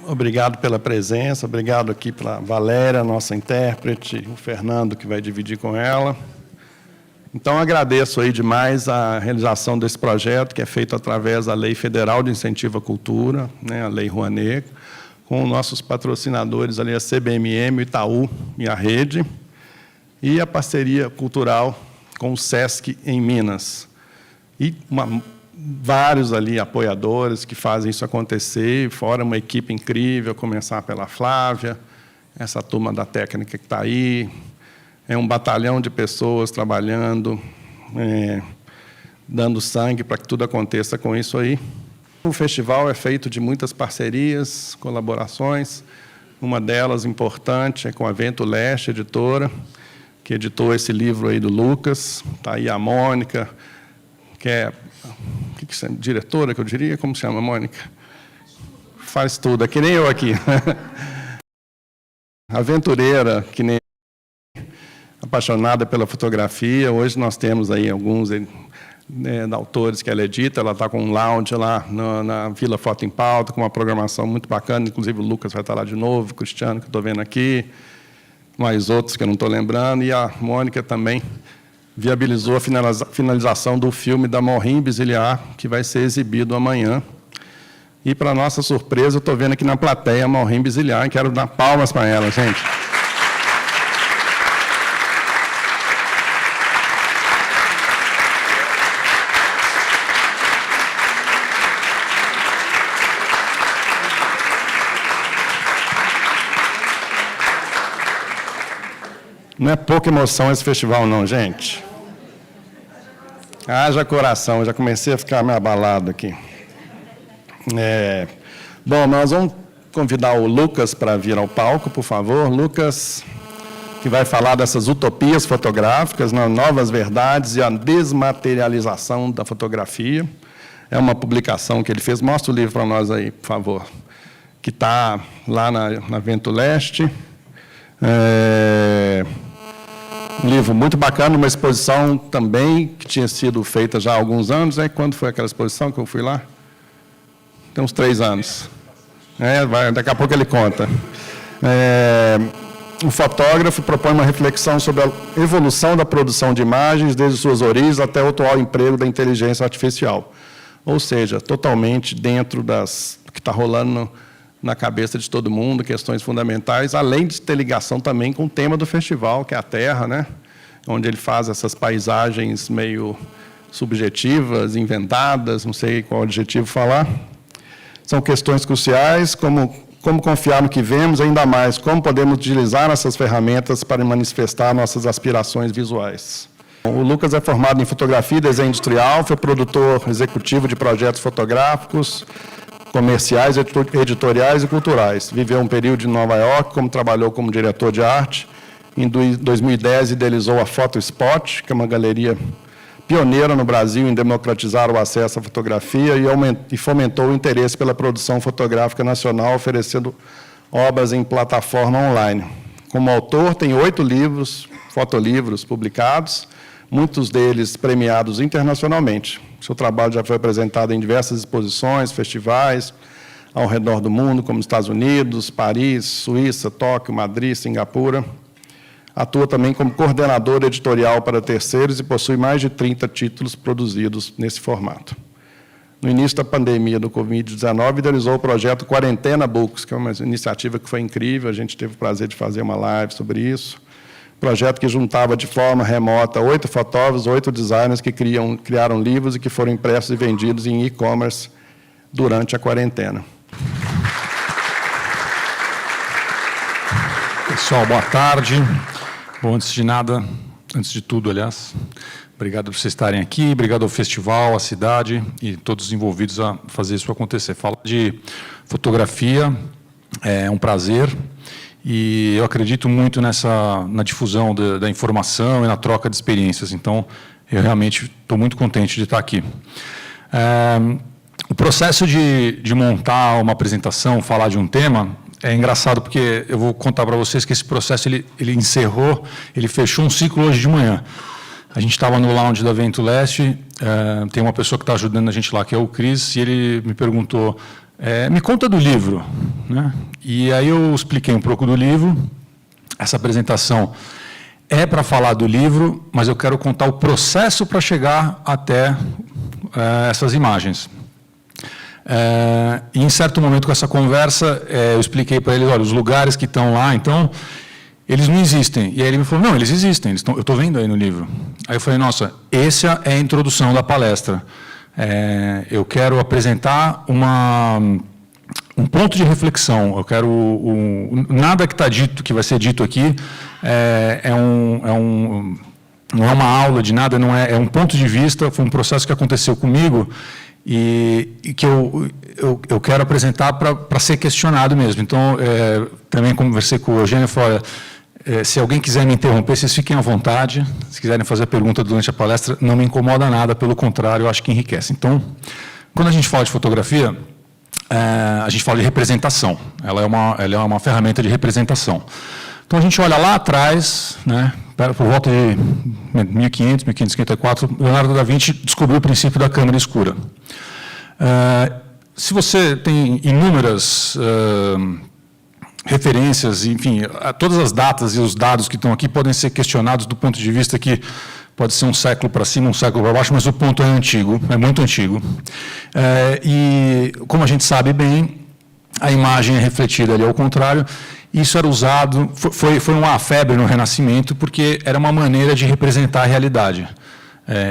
Obrigado pela presença, obrigado aqui para a Valéria, nossa intérprete, o Fernando, que vai dividir com ela. Então, agradeço aí demais a realização desse projeto, que é feito através da Lei Federal de Incentivo à Cultura, né, a Lei Rouanet, com nossos patrocinadores ali, a CBMM, o Itaú e a Rede, e a parceria cultural com o SESC em Minas. E vários ali apoiadores que fazem isso acontecer, fora uma equipe incrível, a começar pela Flávia, essa turma da técnica que está aí, é um batalhão de pessoas trabalhando, dando sangue para que tudo aconteça com isso aí. O festival é feito de muitas parcerias, colaborações, uma delas importante é com a Vento Leste, editora, que editou esse livro aí do Lucas, está aí a Mônica, que é diretora, que eu diria, como se chama, Mônica? Faz tudo, é que nem eu aqui. Aventureira, que nem apaixonada pela fotografia. Hoje nós temos aí alguns autores que ela edita, ela está com um lounge lá na Vila Foto em Pauta, com uma programação muito bacana, inclusive o Lucas vai estar lá de novo, o Cristiano, que eu estou vendo aqui, mais outros que eu não estou lembrando, e a Mônica também viabilizou a finalização do filme da Morim Biziliar, que vai ser exibido amanhã. E, para nossa surpresa, eu estou vendo aqui na plateia a Morim Biziliar, e quero dar palmas para ela, gente. Não é pouca emoção esse festival, não, gente. Haja coração, já comecei a ficar meio abalado aqui. Bom, nós vamos convidar o Lucas para vir ao palco, por favor. Lucas, que vai falar dessas utopias fotográficas, novas verdades e a desmaterialização da fotografia. É uma publicação que ele fez. Mostra o livro para nós aí, por favor. Que está lá na Vento Leste. Um livro muito bacana, uma exposição também que tinha sido feita já há alguns anos. Quando foi aquela exposição que eu fui lá? Tem uns 3 anos. Daqui a pouco ele conta. O fotógrafo propõe uma reflexão sobre a evolução da produção de imagens, desde suas origens até o atual emprego da inteligência artificial. Ou seja, totalmente dentro do que está rolando na cabeça de todo mundo, questões fundamentais, além de ter ligação também com o tema do festival, que é a Terra, né? Onde ele faz essas paisagens meio subjetivas, inventadas, não sei qual adjetivo falar. São questões cruciais, como confiar no que vemos, ainda mais, como podemos utilizar essas ferramentas para manifestar nossas aspirações visuais. O Lucas é formado em fotografia e desenho industrial, foi produtor executivo de projetos fotográficos, comerciais, editoriais e culturais. Viveu um período em Nova York, trabalhou como diretor de arte. Em 2010, idealizou a Photo Spot, que é uma galeria pioneira no Brasil em democratizar o acesso à fotografia e fomentou o interesse pela produção fotográfica nacional, oferecendo obras em plataforma online. Como autor, tem 8 livros, fotolivros publicados, muitos deles premiados internacionalmente. Seu trabalho já foi apresentado em diversas exposições, festivais, ao redor do mundo, como Estados Unidos, Paris, Suíça, Tóquio, Madrid, Singapura. Atua também como coordenador editorial para terceiros e possui mais de 30 títulos produzidos nesse formato. No início da pandemia do Covid-19, idealizou o projeto Quarentena Books, que é uma iniciativa que foi incrível, a gente teve o prazer de fazer uma live sobre isso. Projeto que juntava de forma remota 8 fotógrafos, 8 designers que criaram livros e que foram impressos e vendidos em e-commerce durante a quarentena. Pessoal, boa tarde. Bom, antes de tudo, aliás, obrigado por vocês estarem aqui, obrigado ao festival, à cidade e todos os envolvidos a fazer isso acontecer. Falar de fotografia é um prazer. E eu acredito muito na difusão da informação e na troca de experiências. Então, eu realmente estou muito contente de estar aqui. O processo de montar uma apresentação, falar de um tema, é engraçado porque eu vou contar para vocês que esse processo ele fechou um ciclo hoje de manhã. A gente estava no lounge da Vento Leste, tem uma pessoa que está ajudando a gente lá, que é o Cris, e ele me perguntou, me conta do livro, né? E aí eu expliquei um pouco do livro. Essa apresentação é para falar do livro, mas eu quero contar o processo para chegar até essas imagens. E em certo momento com essa conversa, eu expliquei para ele, olha, os lugares que estão lá, então, eles não existem. E aí ele me falou, não, eles existem, eu estou vendo aí no livro. Aí eu falei, nossa, essa é a introdução da palestra. Eu quero apresentar um ponto de reflexão. Eu quero nada que está dito, que vai ser dito aqui, não é uma aula de nada, não é um ponto de vista. Foi um processo que aconteceu comigo e que eu quero apresentar para ser questionado mesmo. Então, também conversei com o Eugênio e falei, se alguém quiser me interromper, vocês fiquem à vontade. Se quiserem fazer pergunta durante a palestra, não me incomoda nada, pelo contrário, eu acho que enriquece. Então, quando a gente fala de fotografia, a gente fala de representação. Ela é uma ferramenta de representação. Então, a gente olha lá atrás, né, por volta de 1500, 1554, Leonardo da Vinci descobriu o princípio da câmara escura. Se você tem inúmeras referências, enfim, todas as datas e os dados que estão aqui podem ser questionados do ponto de vista que pode ser um século para cima, um século para baixo, mas o ponto é antigo, é muito antigo. E, como a gente sabe bem, a imagem é refletida ali ao contrário. Isso era usado, foi uma febre no Renascimento, porque era uma maneira de representar a realidade.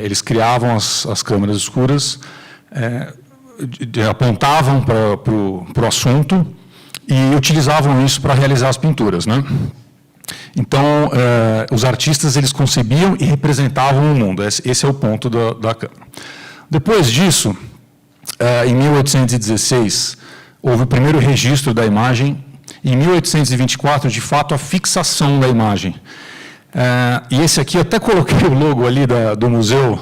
Eles criavam as câmeras escuras, apontavam para o assunto e utilizavam isso para realizar as pinturas, né? Então, os artistas eles concebiam e representavam o mundo. Esse é o ponto da câmera. Depois disso, em 1816, houve o primeiro registro da imagem. Em 1824, de fato, a fixação da imagem. E esse aqui, eu até coloquei o logo ali do museu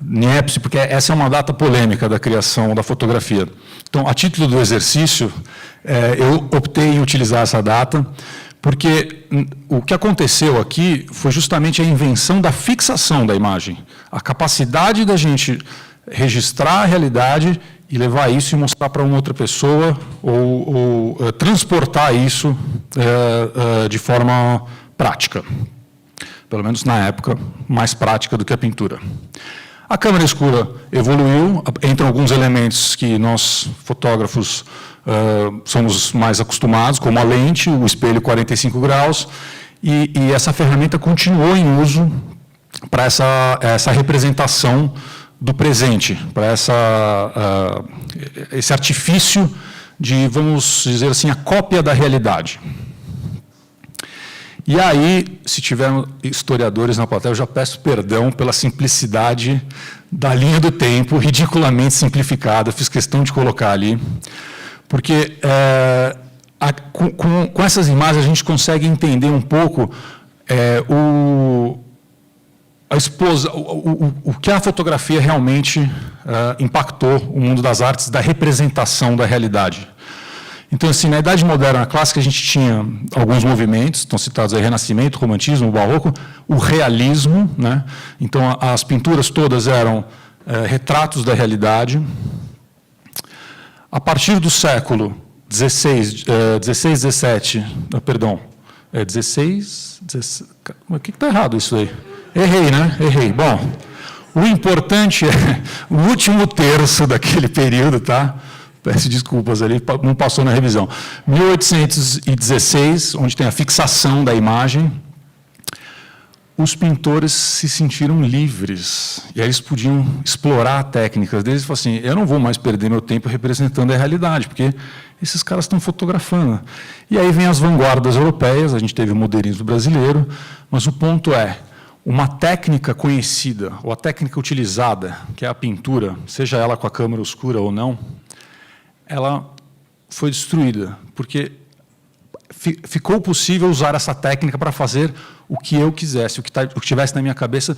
Niepce, porque essa é uma data polêmica da criação da fotografia. Então, a título do exercício, eu optei em utilizar essa data, porque o que aconteceu aqui foi justamente a invenção da fixação da imagem, a capacidade da gente registrar a realidade e levar isso e mostrar para uma outra pessoa, ou transportar isso de forma prática. Pelo menos na época, mais prática do que a pintura. A câmera escura evoluiu, entram alguns elementos que nós, fotógrafos, somos mais acostumados, como a lente, o espelho 45 graus, e essa ferramenta continuou em uso para essa representação do presente, para esse artifício de, vamos dizer assim, a cópia da realidade. E aí, se tiver historiadores na plateia, eu já peço perdão pela simplicidade da linha do tempo, ridiculamente simplificada, fiz questão de colocar ali, porque com essas imagens a gente consegue entender um pouco o que a fotografia realmente impactou o mundo das artes, da representação da realidade. Então, assim, na Idade Moderna Clássica, a gente tinha alguns movimentos, estão citados aí Renascimento, Romantismo, Barroco, o Realismo, né? Então, as pinturas todas eram retratos da realidade. A partir do século XVI, 17, perdão, 16, o que está errado isso aí? Errei, né? Errei. Bom, o importante é o último terço daquele período, tá? Peço desculpas ali, não passou na revisão. 1816, onde tem a fixação da imagem, os pintores se sentiram livres, e aí eles podiam explorar técnicas deles e falaram assim, eu não vou mais perder meu tempo representando a realidade, porque esses caras estão fotografando. E aí vem as vanguardas europeias, a gente teve o modernismo brasileiro, mas o ponto é, uma técnica conhecida, ou a técnica utilizada, que é a pintura, seja ela com a câmera escura ou não, ela foi destruída, porque ficou possível usar essa técnica para fazer o que eu quisesse, o que tivesse na minha cabeça.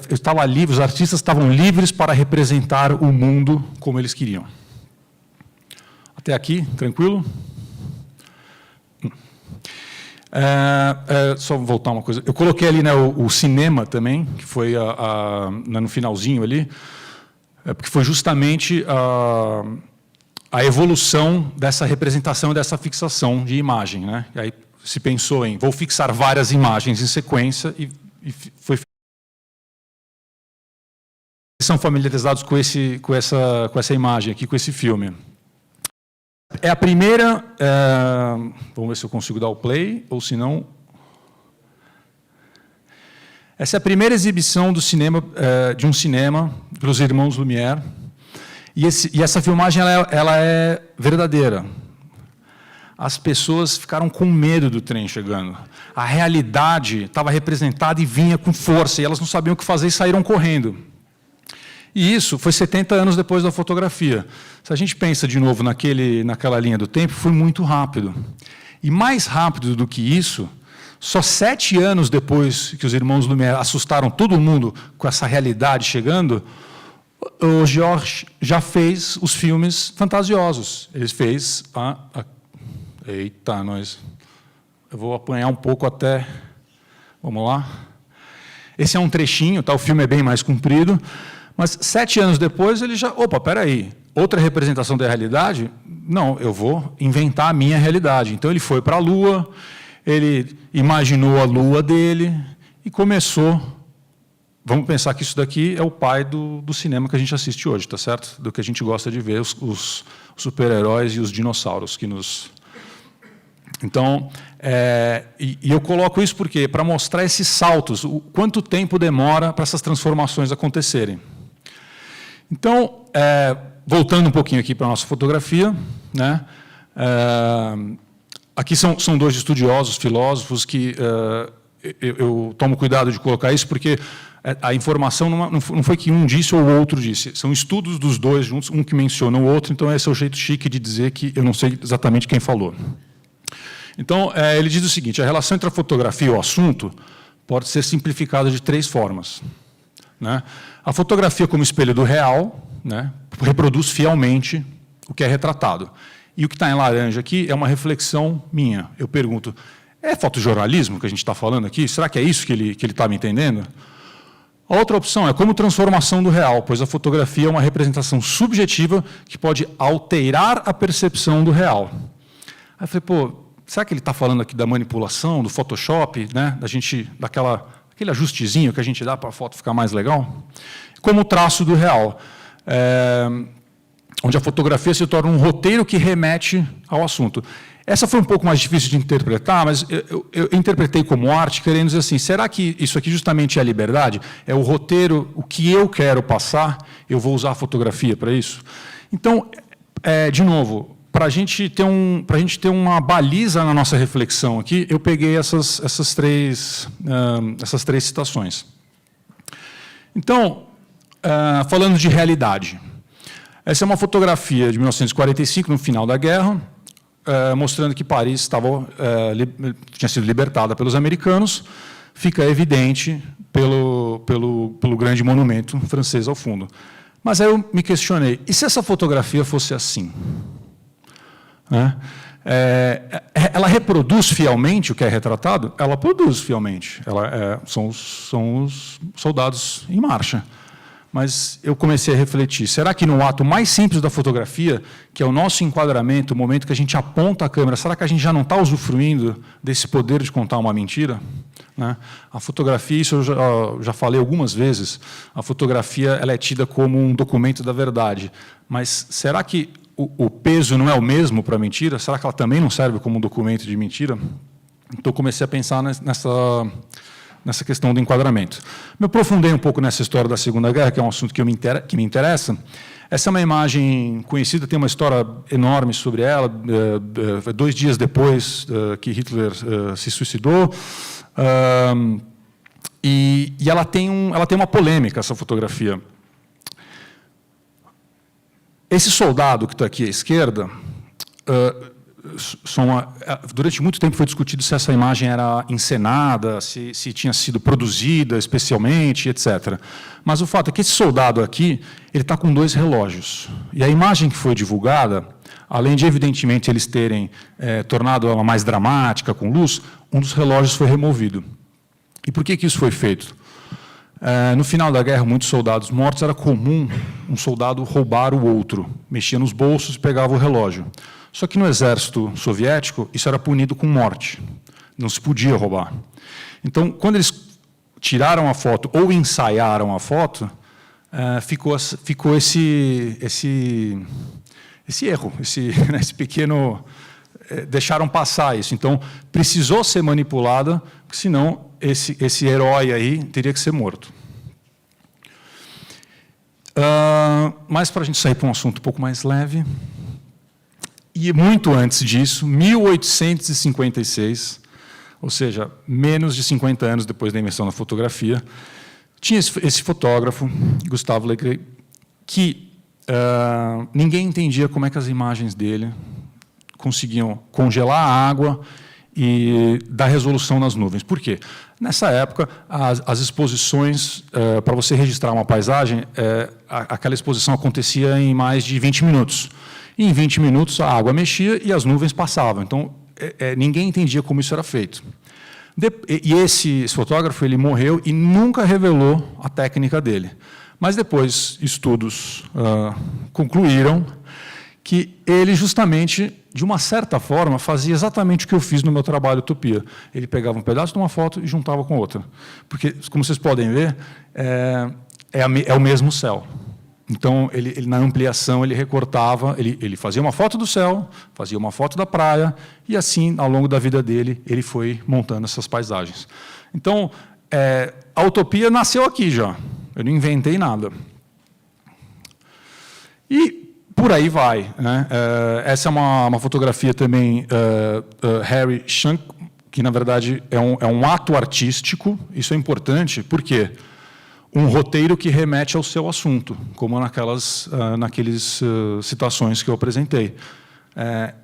Eu estava livre, os artistas estavam livres para representar o mundo como eles queriam. Até aqui, tranquilo? Só voltar uma coisa. Eu coloquei ali, né, o cinema também, que foi no finalzinho ali, porque foi justamente a evolução dessa representação, dessa fixação de imagem, né? E aí se pensou em vou fixar várias imagens em sequência e foi são familiarizados com essa imagem aqui, com esse filme. É a primeira... vamos ver se eu consigo dar o play, ou se não... Essa é a primeira exibição do cinema, de um cinema pelos irmãos Lumière. E essa filmagem ela é verdadeira. As pessoas ficaram com medo do trem chegando. A realidade estava representada e vinha com força, e elas não sabiam o que fazer e saíram correndo. E isso foi 70 anos depois da fotografia. Se a gente pensa de novo naquela linha do tempo, foi muito rápido. E mais rápido do que isso, só 7 anos depois que os irmãos Lumière assustaram todo mundo com essa realidade chegando, o Georges já fez os filmes fantasiosos. Ele fez Eita, eu vou apanhar um pouco até... Vamos lá. Esse é um trechinho, tá? O filme é bem mais comprido. Mas 7 anos depois, ele já... Opa, espera aí, outra representação da realidade? Não, eu vou inventar a minha realidade. Então, ele foi para a Lua, ele imaginou a Lua dele e começou... Vamos pensar que isso daqui é o pai do cinema que a gente assiste hoje, tá certo? Do que a gente gosta de ver, os super-heróis e os dinossauros que nos... Então, eu coloco isso porque para mostrar esses saltos, quanto tempo demora para essas transformações acontecerem. Então, voltando um pouquinho aqui para a nossa fotografia, né? Aqui são 2 estudiosos, filósofos, que eu tomo cuidado de colocar isso, porque a informação não foi que um disse ou o outro disse, são estudos dos 2 juntos, um que menciona o outro, então esse é o jeito chique de dizer que eu não sei exatamente quem falou. Então, ele diz o seguinte, a relação entre a fotografia e o assunto pode ser simplificada de 3 formas. Né? A fotografia como espelho do real, né, reproduz fielmente o que é retratado. E o que está em laranja aqui é uma reflexão minha. Eu pergunto, é fotojornalismo que a gente está falando aqui? Será que é isso que ele está me entendendo? A outra opção é como transformação do real, pois a fotografia é uma representação subjetiva que pode alterar a percepção do real. Aí eu falei, pô, será que ele está falando aqui da manipulação, do Photoshop, né, aquele ajustezinho que a gente dá para a foto ficar mais legal? Como o traço do real, onde a fotografia se torna um roteiro que remete ao assunto. Essa foi um pouco mais difícil de interpretar, mas eu interpretei como arte, querendo dizer assim, será que isso aqui justamente é a liberdade? É o roteiro, o que eu quero passar, eu vou usar a fotografia para isso? Então, de novo, para a gente ter uma baliza na nossa reflexão aqui, eu peguei essas três citações. Então, falando de realidade, essa é uma fotografia de 1945, no final da guerra, mostrando que Paris tinha sido libertada pelos americanos, fica evidente pelo grande monumento francês ao fundo. Mas aí eu me questionei, e se essa fotografia fosse assim? Ela reproduz fielmente o que é retratado? Ela produz fielmente. São os soldados em marcha. Mas eu comecei a refletir, será que no ato mais simples da fotografia, que é o nosso enquadramento, o momento que a gente aponta a câmera, será que a gente já não está usufruindo desse poder de contar uma mentira? Né? A fotografia, isso eu já falei algumas vezes, a fotografia ela é tida como um documento da verdade. Mas será que o peso não é o mesmo para a mentira? Será que ela também não serve como um documento de mentira? Então, comecei a pensar nessa questão do enquadramento. Me aprofundei um pouco nessa história da Segunda Guerra, que é um assunto que me interessa. Essa é uma imagem conhecida, tem uma história enorme sobre ela, 2 dias depois que Hitler se suicidou. E ela tem uma polêmica, essa fotografia. Esse soldado que está aqui à esquerda, durante muito tempo foi discutido se essa imagem era encenada, se tinha sido produzida especialmente, etc. Mas o fato é que esse soldado aqui, ele está com 2 relógios. E a imagem que foi divulgada além de, evidentemente, eles terem tornado ela mais dramática, com luz, um dos relógios foi removido. E por que isso foi feito? No final da guerra, muitos soldados mortos, era comum um soldado roubar o outro, mexia nos bolsos e pegava o relógio. Só que no exército soviético, isso era punido com morte. Não se podia roubar. Então, quando eles tiraram a foto ou ensaiaram a foto, ficou esse erro, esse pequeno... deixaram passar isso. Então, precisou ser manipulada, porque senão esse herói aí teria que ser morto. Mas, para a gente sair para um assunto um pouco mais leve, e muito antes disso, 1856, ou seja, menos de 50 anos depois da invenção da fotografia, tinha esse fotógrafo, Gustave Le Gray, que ninguém entendia como é que as imagens dele conseguiam congelar a água e dar resolução nas nuvens. Por quê? Nessa época, as exposições, para você registrar uma paisagem, aquela exposição acontecia em mais de 20 minutos. E em 20 minutos, a água mexia e as nuvens passavam. Então, ninguém entendia como isso era feito. E esse fotógrafo ele morreu e nunca revelou a técnica dele. Mas depois, estudos concluíram que ele, justamente, de uma certa forma, fazia exatamente o que eu fiz no meu trabalho Utopia. Ele pegava um pedaço de uma foto e juntava com outra. Porque, como vocês podem ver, é o mesmo céu. Então, ele na ampliação, ele recortava, ele fazia uma foto do céu, fazia uma foto da praia, e assim, ao longo da vida dele, ele foi montando essas paisagens. Então, a Utopia nasceu aqui já. Eu não inventei nada. E por aí vai, né? Essa é uma fotografia também, Harry Schank, que, na verdade, é um ato artístico. Isso é importante, por quê? Um roteiro que remete ao seu assunto, como naquelas citações que eu apresentei.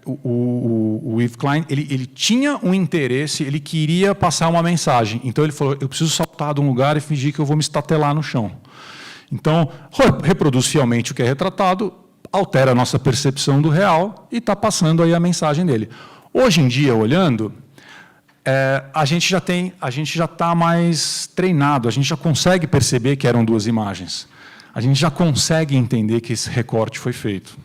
O Yves Klein ele tinha um interesse, ele queria passar uma mensagem. Então, ele falou, eu preciso saltar de um lugar e fingir que eu vou me estatelar no chão. Então, reproduz fielmente o que é retratado, altera a nossa percepção do real e está passando aí a mensagem dele. Hoje em dia, olhando... a gente já está mais treinado, a gente já consegue perceber que eram duas imagens. A gente já consegue entender que esse recorte foi feito.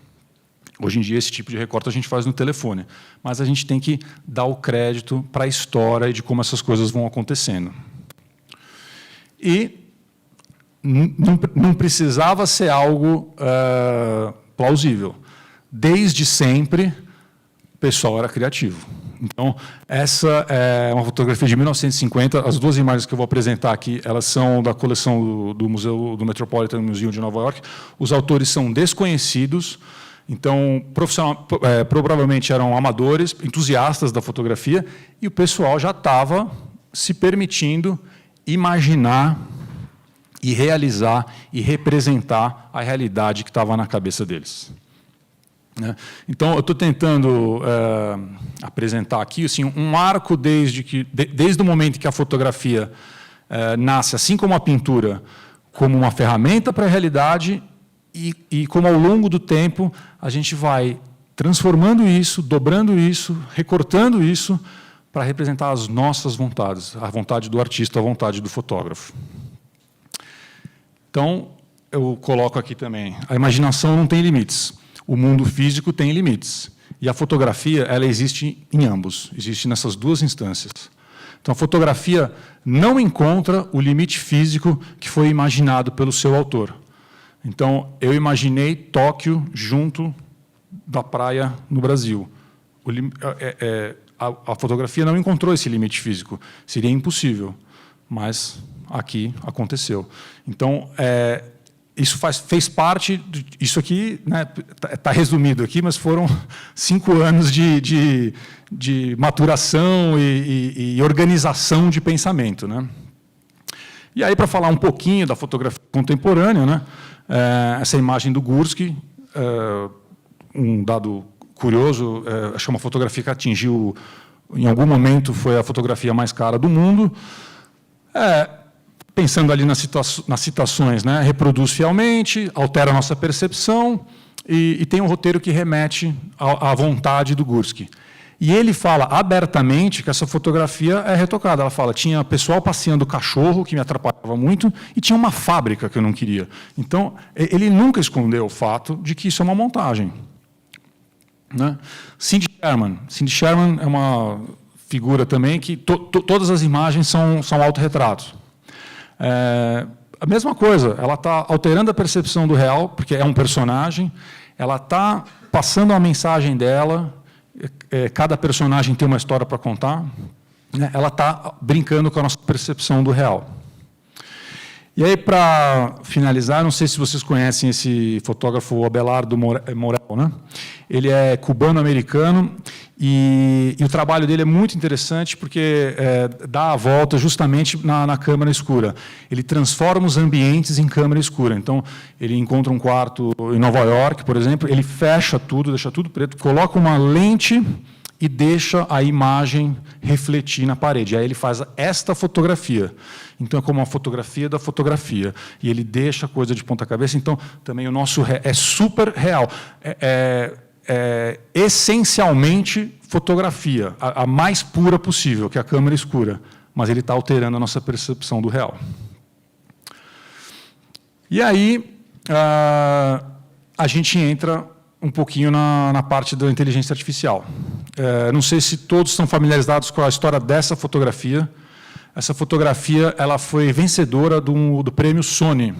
Hoje em dia, esse tipo de recorte a gente faz no telefone, mas a gente tem que dar o crédito para a história e de como essas coisas vão acontecendo. E não precisava ser algo plausível. Desde sempre, o pessoal era criativo. Então, essa é uma fotografia de 1950. As duas imagens que eu vou apresentar aqui, elas são da coleção do Museu do Metropolitan Museum de Nova York. Os autores são desconhecidos, então, provavelmente eram amadores, entusiastas da fotografia, e o pessoal já estava se permitindo imaginar e realizar e representar a realidade que estava na cabeça deles. Então, eu estou tentando apresentar aqui assim, um arco desde o momento que a fotografia nasce, assim como a pintura, como uma ferramenta para a realidade e como, ao longo do tempo, a gente vai transformando isso, dobrando isso, recortando isso para representar as nossas vontades, a vontade do artista, a vontade do fotógrafo. Então, eu coloco aqui também, a imaginação não tem limites. O mundo físico tem limites. E a fotografia, ela existe em ambos, existe nessas duas instâncias. Então, a fotografia não encontra o limite físico que foi imaginado pelo seu autor. Então, eu imaginei Tóquio junto da praia no Brasil. A fotografia não encontrou esse limite físico. Seria impossível, mas aqui aconteceu. Então, isso fez parte, isso aqui está resumido aqui, mas foram 5 anos de maturação e organização de pensamento. Né? E aí, para falar um pouquinho da fotografia contemporânea, essa imagem do Gursky, um dado curioso, acho que é uma fotografia que atingiu, em algum momento, foi a fotografia mais cara do mundo. Pensando ali nas citações, reproduz fielmente, altera a nossa percepção e tem um roteiro que remete à vontade do Gursky. E ele fala abertamente que essa fotografia é retocada. Ela fala, tinha pessoal passeando cachorro, que me atrapalhava muito, e tinha uma fábrica que eu não queria. Então, ele nunca escondeu o fato de que isso é uma montagem. Né? Cindy Sherman é uma figura também que todas as imagens são autorretratos. A mesma coisa, ela está alterando a percepção do real, porque é um personagem, ela está passando a mensagem dela, cada personagem tem uma história para contar, né? Ela está brincando com a nossa percepção do real. E aí, para finalizar, não sei se vocês conhecem esse fotógrafo Abelardo Morel, né? Ele é cubano-americano e o trabalho dele é muito interessante porque dá a volta justamente na câmera escura. Ele transforma os ambientes em câmera escura. Então, ele encontra um quarto em Nova York, por exemplo, ele fecha tudo, deixa tudo preto, coloca uma lente e deixa a imagem refletir na parede. Aí ele faz esta fotografia. Então, é como uma fotografia da fotografia. E ele deixa a coisa de ponta cabeça. Então, também o nosso é super real. Essencialmente fotografia, a mais pura possível, que é a câmera escura. Mas ele está alterando a nossa percepção do real. E aí, a gente entra um pouquinho na parte da inteligência artificial. Não sei se todos estão familiarizados com a história dessa fotografia. Essa fotografia ela foi vencedora do prêmio Sony.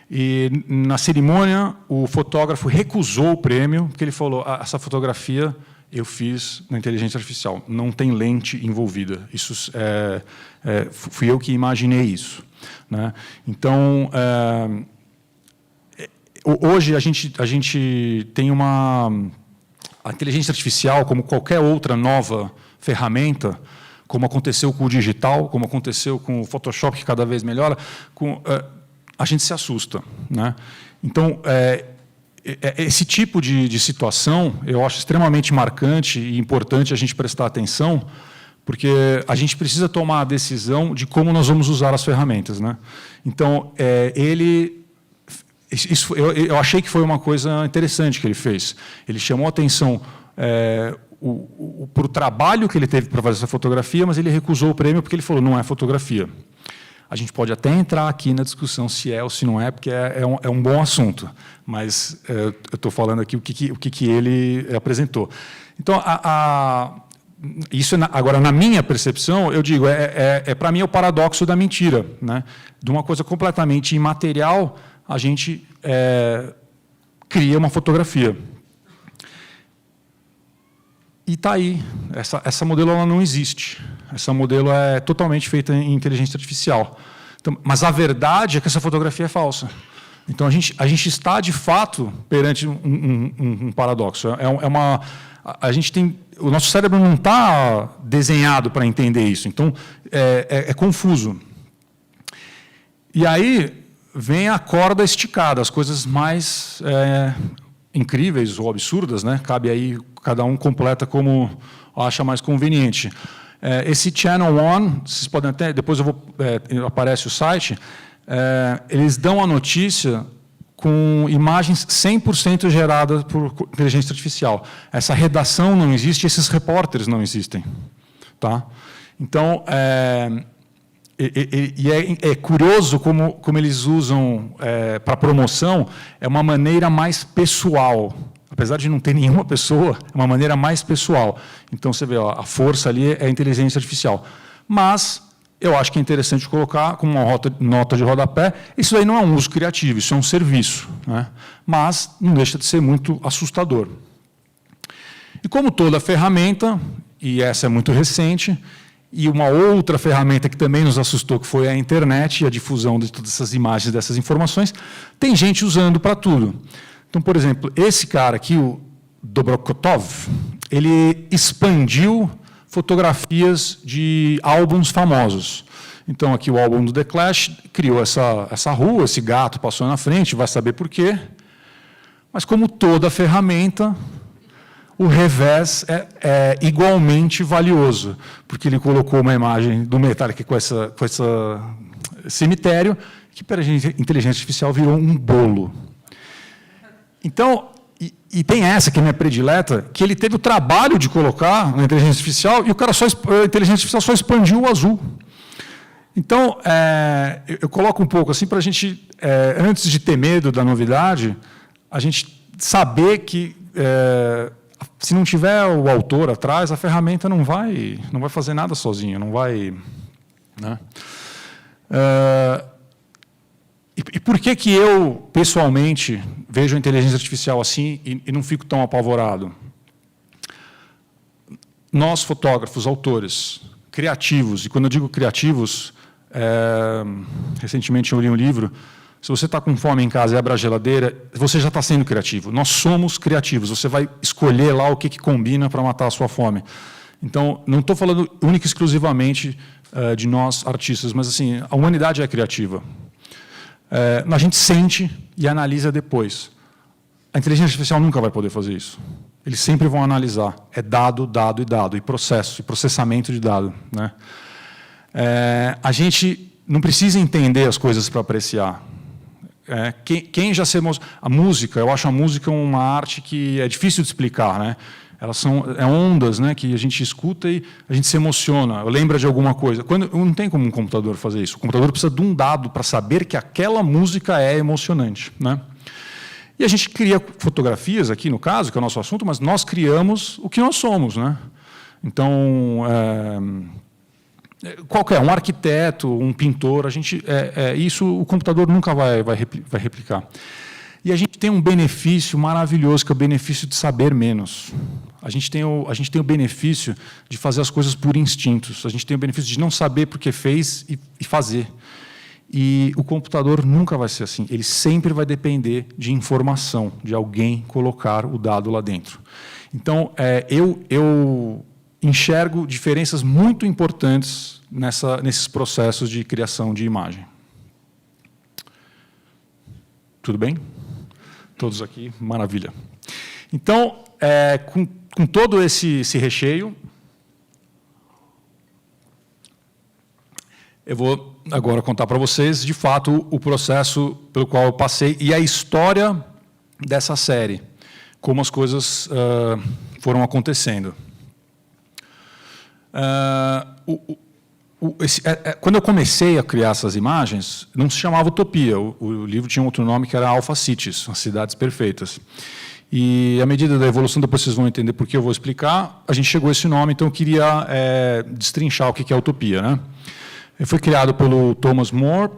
E, na cerimônia, o fotógrafo recusou o prêmio, porque ele falou, essa fotografia eu fiz na inteligência artificial, não tem lente envolvida. Isso fui eu que imaginei isso. Né? Então, hoje a gente tem a inteligência artificial, como qualquer outra nova ferramenta, como aconteceu com o digital, como aconteceu com o Photoshop, que cada vez melhora, a gente se assusta. Né? Então, esse tipo de situação eu acho extremamente marcante e importante a gente prestar atenção, porque a gente precisa tomar a decisão de como nós vamos usar as ferramentas. Né? Então, eu achei que foi uma coisa interessante que ele fez. Ele chamou a atenção para o trabalho que ele teve para fazer essa fotografia, mas ele recusou o prêmio porque ele falou, não é fotografia. A gente pode até entrar aqui na discussão se é ou se não é, porque é um bom assunto, mas eu estou falando aqui o que ele apresentou. Então, isso, agora, na minha percepção, eu digo, para mim é o paradoxo da mentira. Né? De uma coisa completamente imaterial, a gente cria uma fotografia. E está aí. Essa modelo ela não existe. Essa modelo é totalmente feita em inteligência artificial. Então, mas a verdade é que essa fotografia é falsa. Então, a gente está, de fato, perante um paradoxo. O nosso cérebro não está desenhado para entender isso. Então, é confuso. E aí vem a corda esticada, as coisas mais incríveis ou absurdas, né? Cabe aí, cada um completa como acha mais conveniente. Esse Channel One, vocês podem até, depois aparece o site, eles dão a notícia com imagens 100% geradas por inteligência artificial. Essa redação não existe, esses repórteres não existem. Tá? Então, é curioso como eles usam para promoção, é uma maneira mais pessoal. Apesar de não ter nenhuma pessoa, é uma maneira mais pessoal. Então, você vê, a força ali é a inteligência artificial. Mas eu acho que é interessante colocar como uma nota de rodapé, isso aí não é um uso criativo, isso é um serviço. Né? Mas não deixa de ser muito assustador. E como toda ferramenta, e essa é muito recente, e uma outra ferramenta que também nos assustou, que foi a internet e a difusão de todas essas imagens, dessas informações, tem gente usando para tudo. Então, por exemplo, esse cara aqui, o Dobrokotov, ele expandiu fotografias de álbuns famosos. Então, aqui o álbum do The Clash criou essa rua, esse gato passou na frente, vai saber por quê. Mas, como toda ferramenta, o revés é igualmente valioso, porque ele colocou uma imagem do Metallica com esse cemitério, que, para a inteligência artificial, virou um bolo. Então, E tem essa que é minha predileta, que ele teve o trabalho de colocar na inteligência artificial e a inteligência artificial só expandiu o azul. Então, eu coloco um pouco assim para a gente, antes de ter medo da novidade, a gente saber que se não tiver o autor atrás, a ferramenta não vai fazer nada sozinha, não vai, né? E por que eu, pessoalmente, vejo a inteligência artificial assim e não fico tão apavorado? Nós, fotógrafos, autores, criativos, e quando eu digo criativos, recentemente eu li um livro, se você está com fome em casa e abre a geladeira, você já está sendo criativo. Nós somos criativos, você vai escolher lá o que combina para matar a sua fome. Então, não estou falando única e exclusivamente de nós, artistas, mas assim, a humanidade é criativa. A gente sente e analisa depois. A inteligência artificial nunca vai poder fazer isso. Eles sempre vão analisar. É dado, dado e dado, e processo, e processamento de dado, né? A gente não precisa entender as coisas para apreciar. Quem já se emociona... A música, eu acho a música uma arte que é difícil de explicar, né? Elas são ondas, né, que a gente escuta e a gente se emociona, lembra de alguma coisa. Não tem como um computador fazer isso. O computador precisa de um dado para saber que aquela música é emocionante, né? E a gente cria fotografias aqui, no caso, que é o nosso assunto, mas nós criamos o que nós somos, né? Então, qualquer um arquiteto, um pintor, isso o computador nunca vai replicar. E a gente tem um benefício maravilhoso, que é o benefício de saber menos. A gente tem o benefício de fazer as coisas por instintos. A gente tem o benefício de não saber porque fez e fazer. E o computador nunca vai ser assim. Ele sempre vai depender de informação, de alguém colocar o dado lá dentro. Então, eu enxergo diferenças muito importantes nesses processos de criação de imagem. Tudo bem? Todos aqui, maravilha. Então, com todo esse recheio, eu vou agora contar para vocês, de fato, o processo pelo qual eu passei e a história dessa série, como as coisas foram acontecendo. Quando eu comecei a criar essas imagens, não se chamava Utopia. O livro tinha um outro nome, que era Alpha Cities, as cidades perfeitas. E, à medida da evolução, depois vocês vão entender por que eu vou explicar, a gente chegou a esse nome, então eu queria destrinchar o que é utopia, né? Foi criado pelo Thomas More,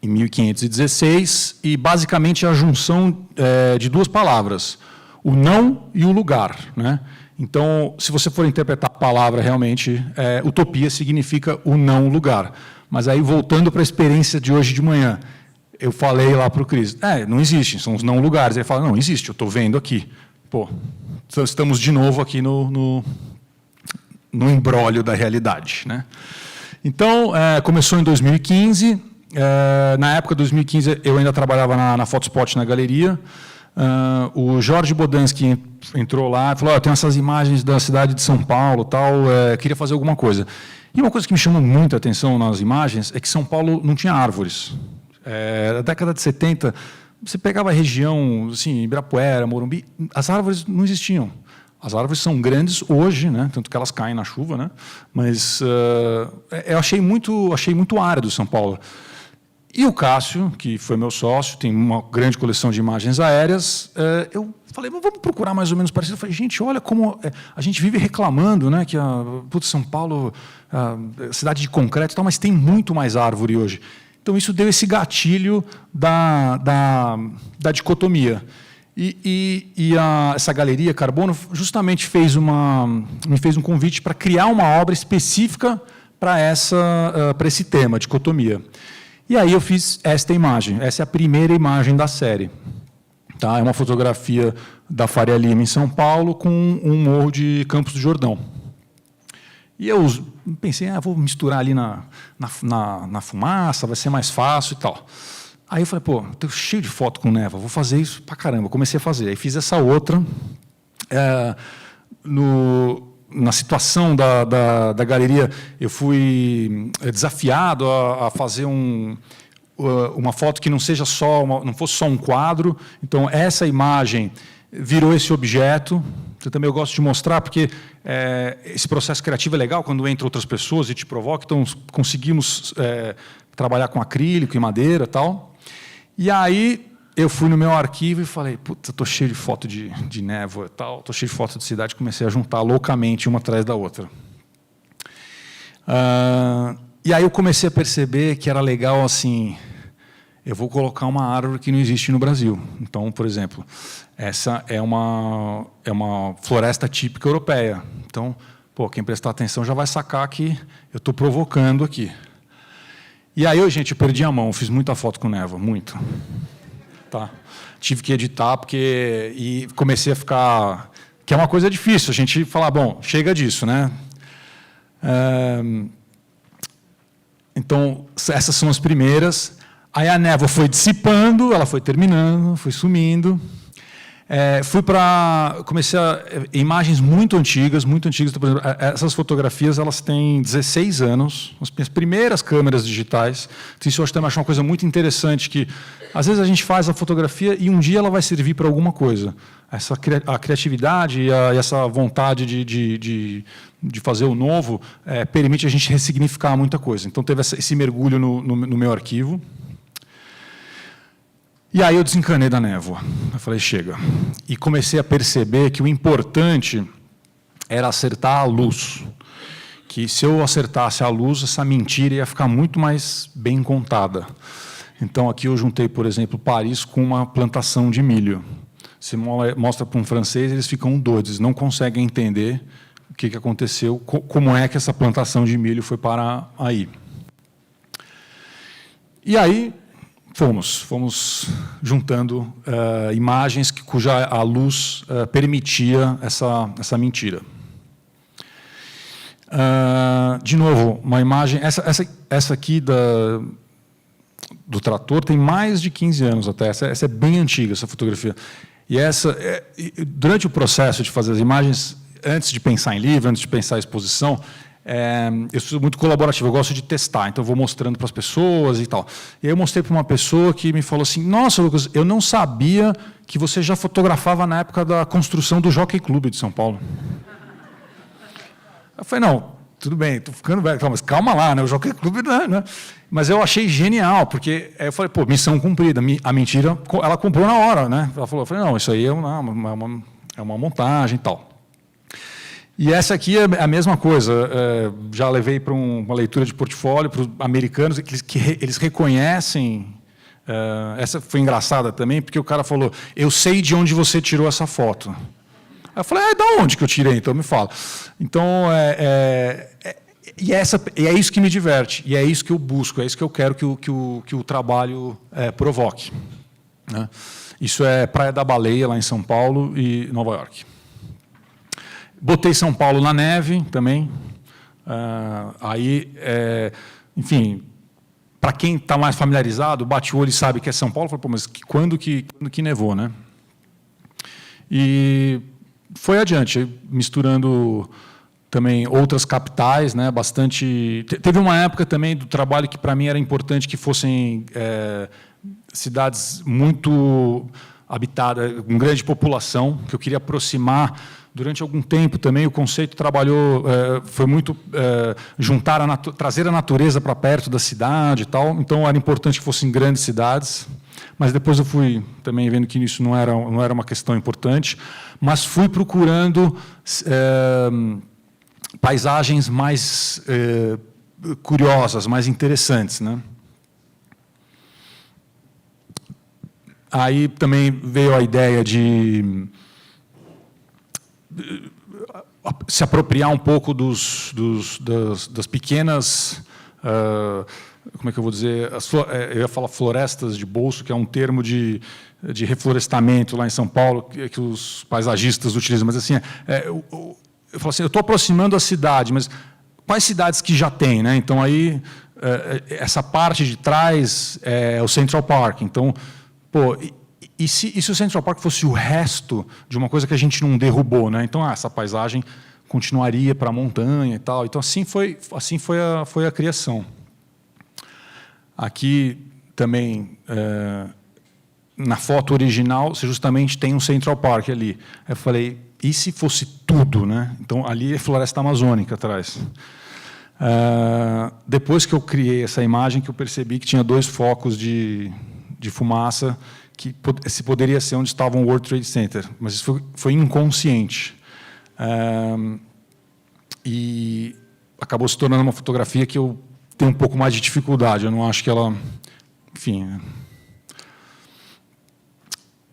em 1516, e, basicamente, é a junção de duas palavras, o não e o lugar, né? Então, se você for interpretar a palavra realmente, utopia significa o não lugar. Mas aí, voltando para a experiência de hoje de manhã, eu falei lá para o Cris, não existe, são os não lugares. Ele fala, não, existe, eu estou vendo aqui. Pô, estamos de novo aqui no embrólio da realidade, né? Então, começou em 2015. Na época de 2015, eu ainda trabalhava na Fotospot, na galeria. O Jorge Bodansky entrou lá e falou, eu tenho essas imagens da cidade de São Paulo, queria fazer alguma coisa. E uma coisa que me chamou muita atenção nas imagens é que São Paulo não tinha árvores. Na década de 70, você pegava a região, assim, Ibirapuera, Morumbi, as árvores não existiam. As árvores são grandes hoje, né, tanto que elas caem na chuva, né, mas eu achei muito árido São Paulo. E o Cássio, que foi meu sócio, tem uma grande coleção de imagens aéreas, eu falei, vamos procurar mais ou menos parecido. Eu falei, gente, olha como a gente vive reclamando, né, que São Paulo, cidade de concreto e tal, mas tem muito mais árvore hoje. Então, isso deu esse gatilho da dicotomia. Essa galeria Carbono justamente me fez um convite para criar uma obra específica para esse tema, dicotomia. E aí eu fiz esta imagem. Essa é a primeira imagem da série. Tá? É uma fotografia da Faria Lima, em São Paulo, com um morro de Campos do Jordão. E eu pensei, vou misturar ali na fumaça, vai ser mais fácil e tal. Aí eu falei, estou cheio de foto com neva, vou fazer isso pra caramba. Comecei a fazer. Aí fiz essa outra. Na situação da galeria, eu fui desafiado a fazer uma foto que não fosse só um quadro. Então, essa imagem virou esse objeto. Também eu gosto de mostrar, porque esse processo criativo é legal quando entra outras pessoas e te provoca. Então, conseguimos trabalhar com acrílico e madeira e tal. E aí, eu fui no meu arquivo e falei, puta, estou cheio de foto de névoa e tal, estou cheio de foto de cidade, comecei a juntar loucamente uma atrás da outra. E aí eu comecei a perceber que era legal, assim, eu vou colocar uma árvore que não existe no Brasil. Então, por exemplo, essa é uma floresta típica europeia. Então, pô, quem prestar atenção já vai sacar que eu estou provocando aqui. E aí, gente, eu perdi a mão, fiz muita foto com névoa, muito. Tá. Tive que editar, e comecei a ficar... Que é uma coisa difícil, a gente falar, bom, chega disso, né? Então, essas são as primeiras. Aí a névoa foi dissipando, ela foi terminando, foi sumindo. Comecei a... Imagens muito antigas, muito antigas. Por exemplo, essas fotografias, elas têm 16 anos, as minhas primeiras câmeras digitais. Isso eu acho também uma coisa muito interessante, que às vezes a gente faz a fotografia e um dia ela vai servir para alguma coisa. A criatividade e essa vontade de fazer o novo permite a gente ressignificar muita coisa. Então, teve esse mergulho no meu arquivo. E aí eu desencanei da névoa. Eu falei, chega. E comecei a perceber que o importante era acertar a luz. Que se eu acertasse a luz, essa mentira ia ficar muito mais bem contada. Então, aqui eu juntei, por exemplo, Paris com uma plantação de milho. Você mostra para um francês, eles ficam doidos, não conseguem entender o que aconteceu, como é que essa plantação de milho foi parar aí. E aí... Fomos juntando imagens cuja a luz permitia essa mentira. De novo, uma imagem... Essa aqui do trator tem mais de 15 anos até. Essa é bem antiga, essa fotografia. E durante o processo de fazer as imagens, antes de pensar em livro, antes de pensar em exposição... eu sou muito colaborativo, eu gosto de testar, então eu vou mostrando para as pessoas e tal. E aí eu mostrei para uma pessoa que me falou assim, nossa, Lucas, eu não sabia que você já fotografava na época da construção do Jockey Club de São Paulo. Eu falei, não, tudo bem, estou ficando velho, mas calma lá, né? O Jockey Club, né? Mas eu achei genial, porque eu falei, pô, missão cumprida, a mentira, ela comprou na hora, né? Ela falou, eu falei, não, isso aí é uma montagem e tal. E essa aqui é a mesma coisa. Já levei para uma leitura de portfólio para os americanos, que eles reconhecem. Essa foi engraçada também, porque o cara falou, eu sei de onde você tirou essa foto. Aí eu falei, da onde que eu tirei? Então, me fala. Então, e é isso que me diverte, e é isso que eu busco, é isso que eu quero que o trabalho provoque. Né? Isso é Praia da Baleia, lá em São Paulo e Nova York. Botei São Paulo na neve também. Enfim, para quem está mais familiarizado, bate o olho e sabe que é São Paulo, fala, pô, mas quando que nevou, né? E foi adiante, misturando também outras capitais, né? Bastante. Teve uma época também do trabalho que para mim era importante que fossem cidades muito habitadas, com grande população, que eu queria aproximar. Durante algum tempo também o conceito trabalhou, foi muito trazer a natureza para perto da cidade e tal. Então era importante que fossem grandes cidades, mas depois eu fui também vendo que isso não era uma questão importante, mas fui procurando paisagens mais curiosas, mais interessantes, né? Aí também veio a ideia de se apropriar um pouco das pequenas, como é que eu vou dizer, eu ia falar florestas de bolso, que é um termo de reflorestamento lá em São Paulo, que os paisagistas utilizam, mas assim, eu falo assim, eu estou aproximando a cidade, mas quais cidades que já tem, né? Então aí essa parte de trás é o Central Park, então, pô, e se o Central Park fosse o resto de uma coisa que a gente não derrubou, né? Então, essa paisagem continuaria para a montanha e tal. Então, assim foi a criação. Aqui também na foto original, você justamente tem um Central Park ali. Aí eu falei, e se fosse tudo, né? Então, ali é floresta amazônica atrás. Depois que eu criei essa imagem, que eu percebi que tinha 2 focos de fumaça, que esse poderia ser onde estava o World Trade Center, mas isso foi inconsciente. E acabou se tornando uma fotografia que eu tenho um pouco mais de dificuldade. Eu não acho que ela... Enfim...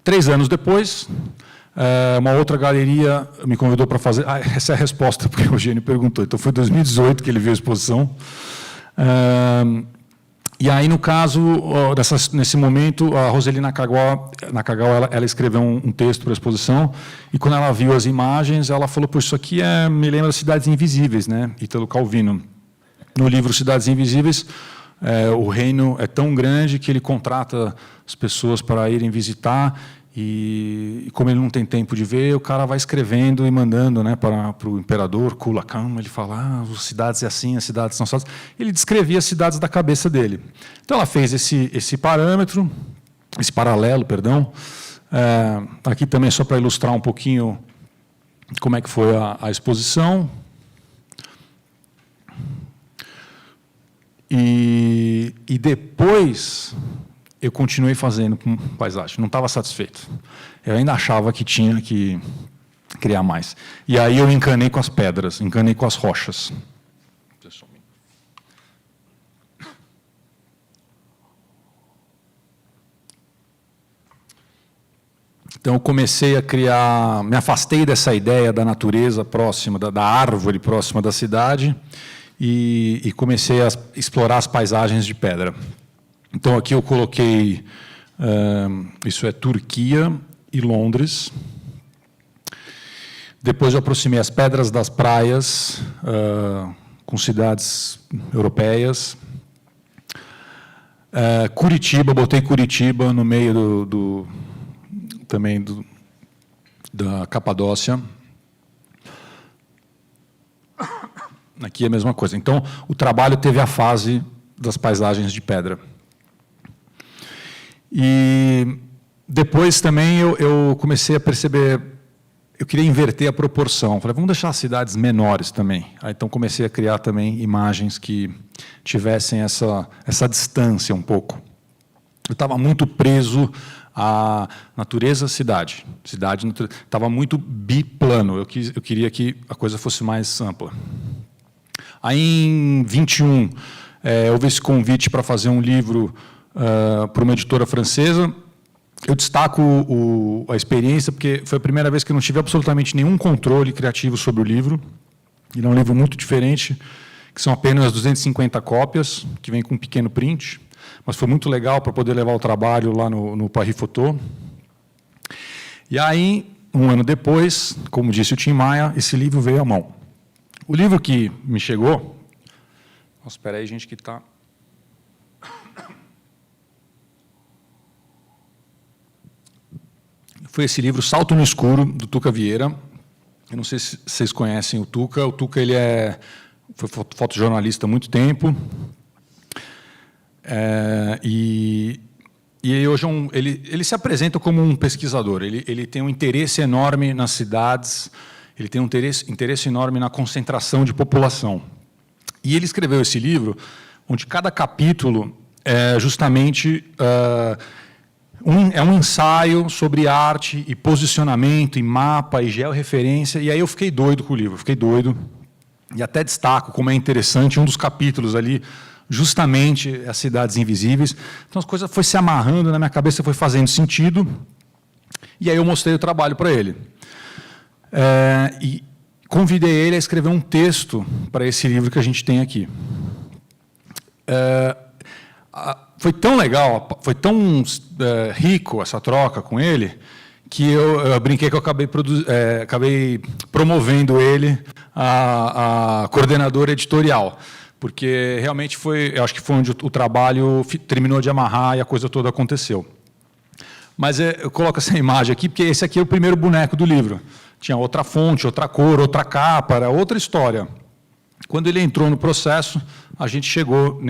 3 anos depois, uma outra galeria me convidou para fazer... essa é a resposta, porque o Eugênio perguntou. Então, foi em 2018 que ele viu a exposição. E aí, no caso, nesse momento, a Roseli Nakagawa ela escreveu um texto para a exposição, e quando ela viu as imagens, ela falou, pô, isso aqui me lembra Cidades Invisíveis, né? Italo Calvino. No livro Cidades Invisíveis, o reino é tão grande que ele contrata as pessoas para irem visitar, e como ele não tem tempo de ver, o cara vai escrevendo e mandando, né, para o imperador Kublai Khan. Ele fala, as cidades é assim, as cidades são assim. Ele descrevia as cidades da cabeça dele. Então ela fez esse paralelo, perdão. Aqui também só para ilustrar um pouquinho como é que foi a exposição. E depois eu continuei fazendo com paisagem. Não estava satisfeito. Eu ainda achava que tinha que criar mais. E aí eu encanei com as pedras, encanei com as rochas. Então eu comecei a criar, me afastei dessa ideia da natureza próxima, da árvore próxima da cidade, e comecei a explorar as paisagens de pedra. Então, aqui eu coloquei, isso é Turquia e Londres. Depois eu aproximei as pedras das praias com cidades europeias. Curitiba, botei Curitiba no meio também da Capadócia. Aqui é a mesma coisa. Então, o trabalho teve a fase das paisagens de pedra. E depois também eu comecei a perceber, eu queria inverter a proporção. Falei, vamos deixar as cidades menores também. Aí, então, comecei a criar também imagens que tivessem essa distância um pouco. Eu estava muito preso à natureza-cidade. Estava muito biplano. Eu queria que a coisa fosse mais ampla. Aí, em 21, houve esse convite para fazer um livro para uma editora francesa. Eu destaco a experiência, porque foi a primeira vez que eu não tive absolutamente nenhum controle criativo sobre o livro. Ele é um livro muito diferente, que são apenas 250 cópias, que vem com um pequeno print, mas foi muito legal para poder levar o trabalho lá no Paris Photo. E aí, um ano depois, como disse o Tim Maia, esse livro veio à mão. O livro que me chegou... Nossa, espera aí, gente, que está... Foi esse livro, Salto no Escuro, do Tuca Vieira. Eu não sei se vocês conhecem o Tuca. O Tuca foi fotojornalista há muito tempo. E hoje ele se apresenta como um pesquisador. Ele tem um interesse enorme nas cidades, ele tem um interesse enorme na concentração de população. E ele escreveu esse livro, onde cada capítulo é justamente um ensaio sobre arte e posicionamento, e mapa, e georreferência. E aí eu fiquei doido com o livro, fiquei doido. E até destaco como é interessante um dos capítulos ali, justamente as cidades invisíveis. Então, as coisas foi se amarrando na minha cabeça, foi fazendo sentido. E aí eu mostrei o trabalho para ele. E convidei ele a escrever um texto para esse livro que a gente tem aqui. Foi tão legal, foi tão rico essa troca com ele, que eu brinquei que eu acabei promovendo ele a coordenador editorial, porque realmente eu acho que foi onde o trabalho terminou de amarrar e a coisa toda aconteceu. Mas eu coloco essa imagem aqui, porque esse aqui é o primeiro boneco do livro. Tinha outra fonte, outra cor, outra capa, era outra história. Quando ele entrou no processo, a gente chegou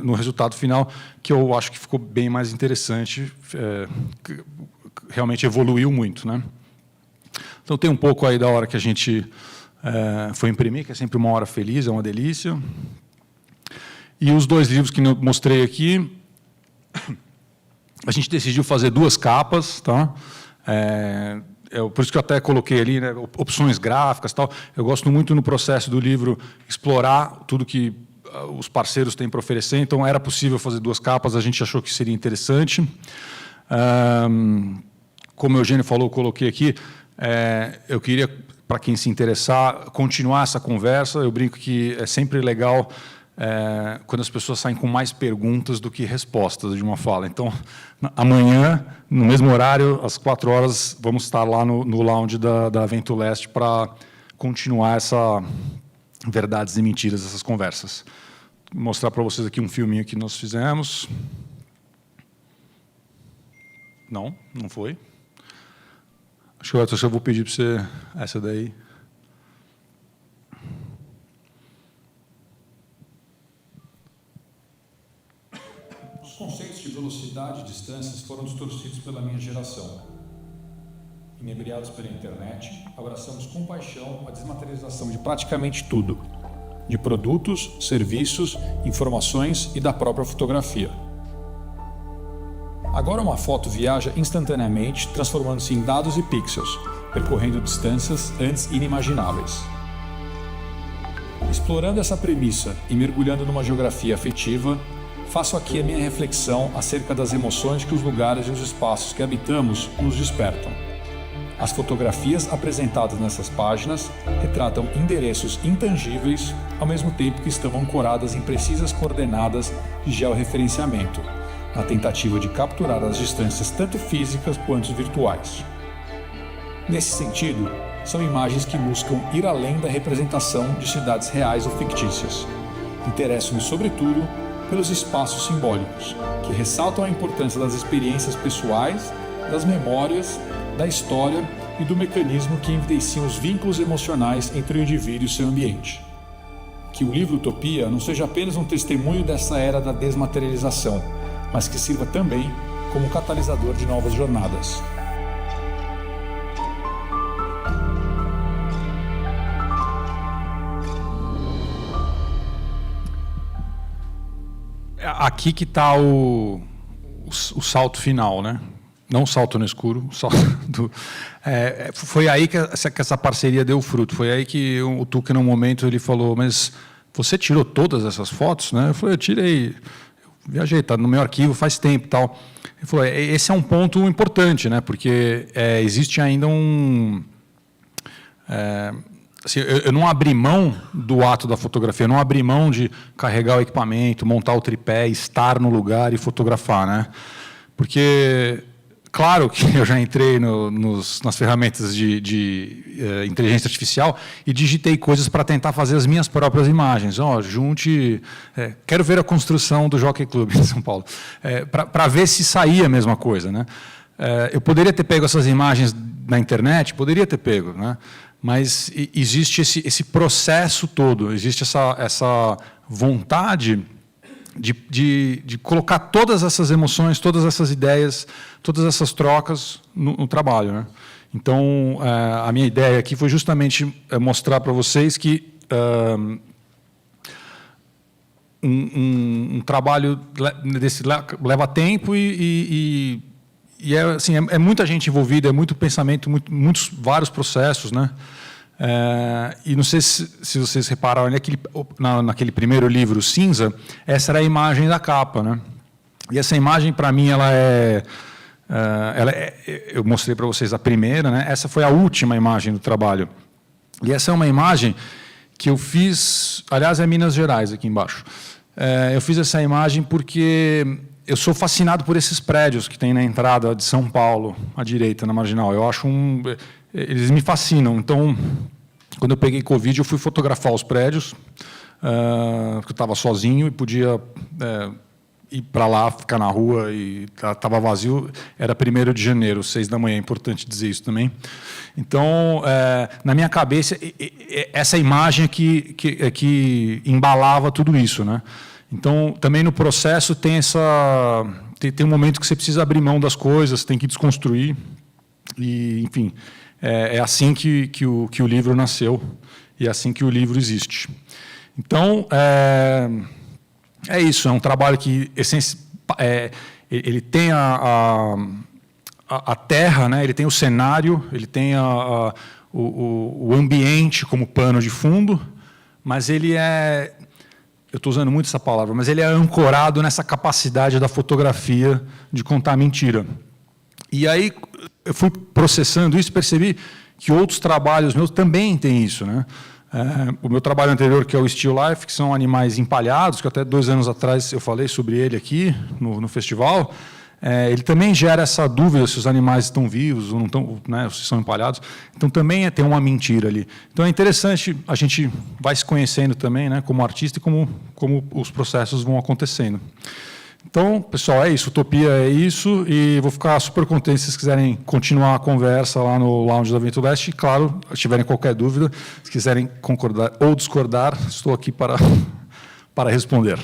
no resultado final, que eu acho que ficou bem mais interessante, realmente evoluiu muito, né? Então, tem um pouco aí da hora que a gente foi imprimir, que é sempre uma hora feliz, é uma delícia. E os 2 livros que eu mostrei aqui, a gente decidiu fazer 2 capas, tá? Por isso que eu até coloquei ali, né, opções gráficas, tal. Eu gosto muito no processo do livro explorar tudo que os parceiros têm para oferecer. Então, era possível fazer 2 capas, a gente achou que seria interessante. Como o Eugênio falou, eu coloquei aqui, eu queria, para quem se interessar, continuar essa conversa. Eu brinco que é sempre legal quando as pessoas saem com mais perguntas do que respostas de uma fala. Então, amanhã, no mesmo horário, às 4 horas, vamos estar lá no lounge da Vento Leste para continuar essa verdades e mentiras, essas conversas. Vou mostrar para vocês aqui um filminho que nós fizemos. Não foi. Acho que eu vou pedir para você essa daí. Os conceitos de velocidade e distâncias foram distorcidos pela minha geração. Inebriados pela internet, abraçamos com paixão a desmaterialização de praticamente tudo, de produtos, serviços, informações e da própria fotografia. Agora uma foto viaja instantaneamente, transformando-se em dados e pixels, percorrendo distâncias antes inimagináveis. Explorando essa premissa e mergulhando numa geografia afetiva, faço aqui a minha reflexão acerca das emoções que os lugares e os espaços que habitamos nos despertam. As fotografias apresentadas nessas páginas retratam endereços intangíveis, ao mesmo tempo que estão ancoradas em precisas coordenadas de georreferenciamento, na tentativa de capturar as distâncias tanto físicas quanto virtuais. Nesse sentido, são imagens que buscam ir além da representação de cidades reais ou fictícias. Interesso-me, sobretudo, pelos espaços simbólicos, que ressaltam a importância das experiências pessoais, das memórias, da história e do mecanismo que evidenciam os vínculos emocionais entre o indivíduo e seu ambiente. Que o livro Utopia não seja apenas um testemunho dessa era da desmaterialização, mas que sirva também como catalisador de novas jornadas. Aqui que está o salto final, né? Não o salto no escuro, o salto foi aí que essa parceria deu fruto. Foi aí que o Tuca, num momento, ele falou: mas você tirou todas essas fotos, né? Eu falei: eu tirei, eu viajei, está no meu arquivo faz tempo e tal. Ele falou: esse é um ponto importante, né? Porque existe ainda assim, eu não abri mão do ato da fotografia, eu não abri mão de carregar o equipamento, montar o tripé, estar no lugar e fotografar, né? Porque, claro que eu já entrei nas ferramentas de inteligência artificial e digitei coisas para tentar fazer as minhas próprias imagens. Quero ver a construção do Jockey Club em São Paulo, para ver se saía a mesma coisa, né? Eu poderia ter pego essas imagens na internet, poderia ter pego, né? Mas existe esse processo todo, existe essa vontade de colocar todas essas emoções, todas essas ideias, todas essas trocas no trabalho, né? Então, a minha ideia aqui foi justamente mostrar para vocês que um trabalho desse leva tempo e assim, é muita gente envolvida, é muito pensamento, vários processos, né? E não sei se vocês repararam, naquele primeiro livro, Cinza, essa era a imagem da capa, né? E essa imagem, para mim, eu mostrei para vocês a primeira, né? Essa foi a última imagem do trabalho. E essa é uma imagem que eu fiz, aliás, é Minas Gerais, aqui embaixo. Eu fiz essa imagem porque eu sou fascinado por esses prédios que tem na entrada de São Paulo, à direita, na Marginal. Eu acho eles me fascinam. Então, quando eu peguei Covid, eu fui fotografar os prédios, porque eu estava sozinho e podia ir para lá, ficar na rua e estava vazio, era 1º de janeiro, 6 da manhã, é importante dizer isso também. Então, na minha cabeça, essa imagem é que embalava tudo isso, né? Então, também no processo tem um momento que você precisa abrir mão das coisas, tem que desconstruir, e, enfim, é assim que o livro nasceu, e é assim que o livro existe. Então, é isso, é um trabalho que ele tem a terra, né? Ele tem o cenário, ele tem o ambiente como pano de fundo, mas ele eu estou usando muito essa palavra, mas ele é ancorado nessa capacidade da fotografia de contar mentira. E aí eu fui processando isso e percebi que outros trabalhos meus também têm isso, né? O meu trabalho anterior, que é o Still Life, que são animais empalhados, que até 2 anos atrás eu falei sobre ele aqui no festival, ele também gera essa dúvida se os animais estão vivos ou não estão, né, se são empalhados. Então também tem uma mentira ali. Então é interessante, a gente vai se conhecendo também, né, como artista e como os processos vão acontecendo. Então, pessoal, é isso. Utopia é isso. E vou ficar super contente se vocês quiserem continuar a conversa lá no Lounge da Vento Leste. E, claro, se tiverem qualquer dúvida, se quiserem concordar ou discordar, estou aqui para responder.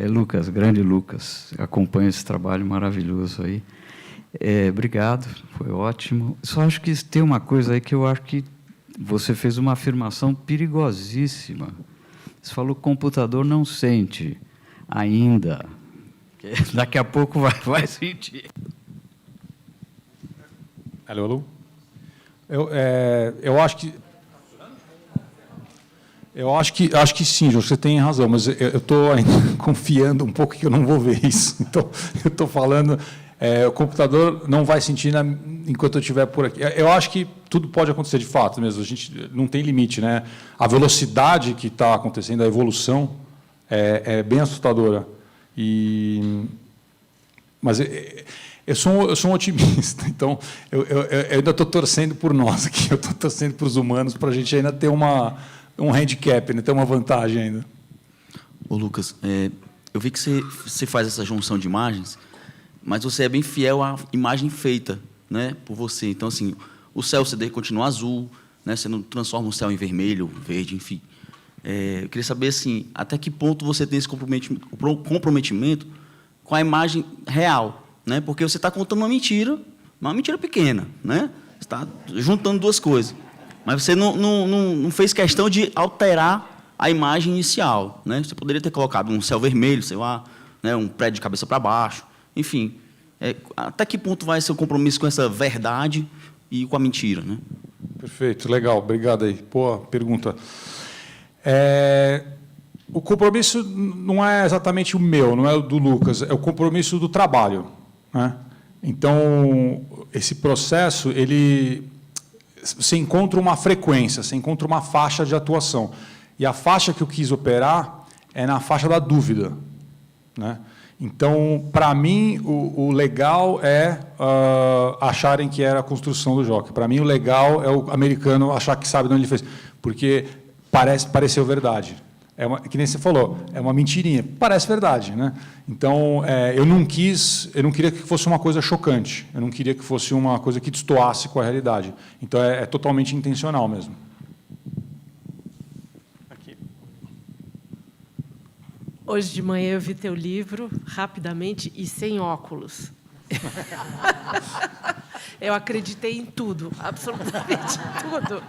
Lucas, grande Lucas, acompanha esse trabalho maravilhoso aí. Obrigado, foi ótimo. Só acho que tem uma coisa aí que eu acho que você fez uma afirmação perigosíssima. Você falou que o computador não sente ainda. Daqui a pouco vai sentir. Alô? Eu acho que... acho que sim, João, você tem razão, mas eu estou ainda confiando um pouco que eu não vou ver isso. Então, eu estou falando, o computador não vai sentir enquanto eu estiver por aqui. Eu acho que tudo pode acontecer de fato mesmo, a gente não tem limite, né? A velocidade que está acontecendo, a evolução, é bem assustadora. Mas eu sou um otimista, então eu ainda estou torcendo por nós aqui, eu estou torcendo para os humanos, para a gente ainda ter um handicap, né? Tem uma vantagem ainda. Ô, Lucas, eu vi que você faz essa junção de imagens, mas você é bem fiel à imagem feita, né, por você. Então, assim, o céu você continua azul, né, você não transforma o céu em vermelho, verde, enfim. Eu queria saber, assim, até que ponto você tem esse comprometimento com a imagem real, né? Porque você está contando uma mentira pequena, né? Você está juntando duas coisas. Mas você não fez questão de alterar a imagem inicial, né? Você poderia ter colocado um céu vermelho, sei lá, né? Um prédio de cabeça para baixo, enfim. Até que ponto vai ser o compromisso com essa verdade e com a mentira, né? Perfeito, legal, obrigado aí. Boa pergunta. O compromisso não é exatamente o meu, não é o do Lucas, é o compromisso do trabalho, né? Então, esse processo, você encontra uma frequência, você encontra uma faixa de atuação. E a faixa que eu quis operar é na faixa da dúvida, né? Então, para mim, o legal é acharem que era a construção do jockey. Para mim, o legal é o americano achar que sabe de onde ele fez. Porque pareceu verdade. Que nem você falou, é uma mentirinha. Parece verdade, né? Então, eu não queria que fosse uma coisa chocante. Eu não queria que fosse uma coisa que destoasse com a realidade. Então, é totalmente intencional mesmo. Aqui. Hoje de manhã eu vi teu livro, rapidamente e sem óculos. Eu acreditei em tudo, absolutamente tudo.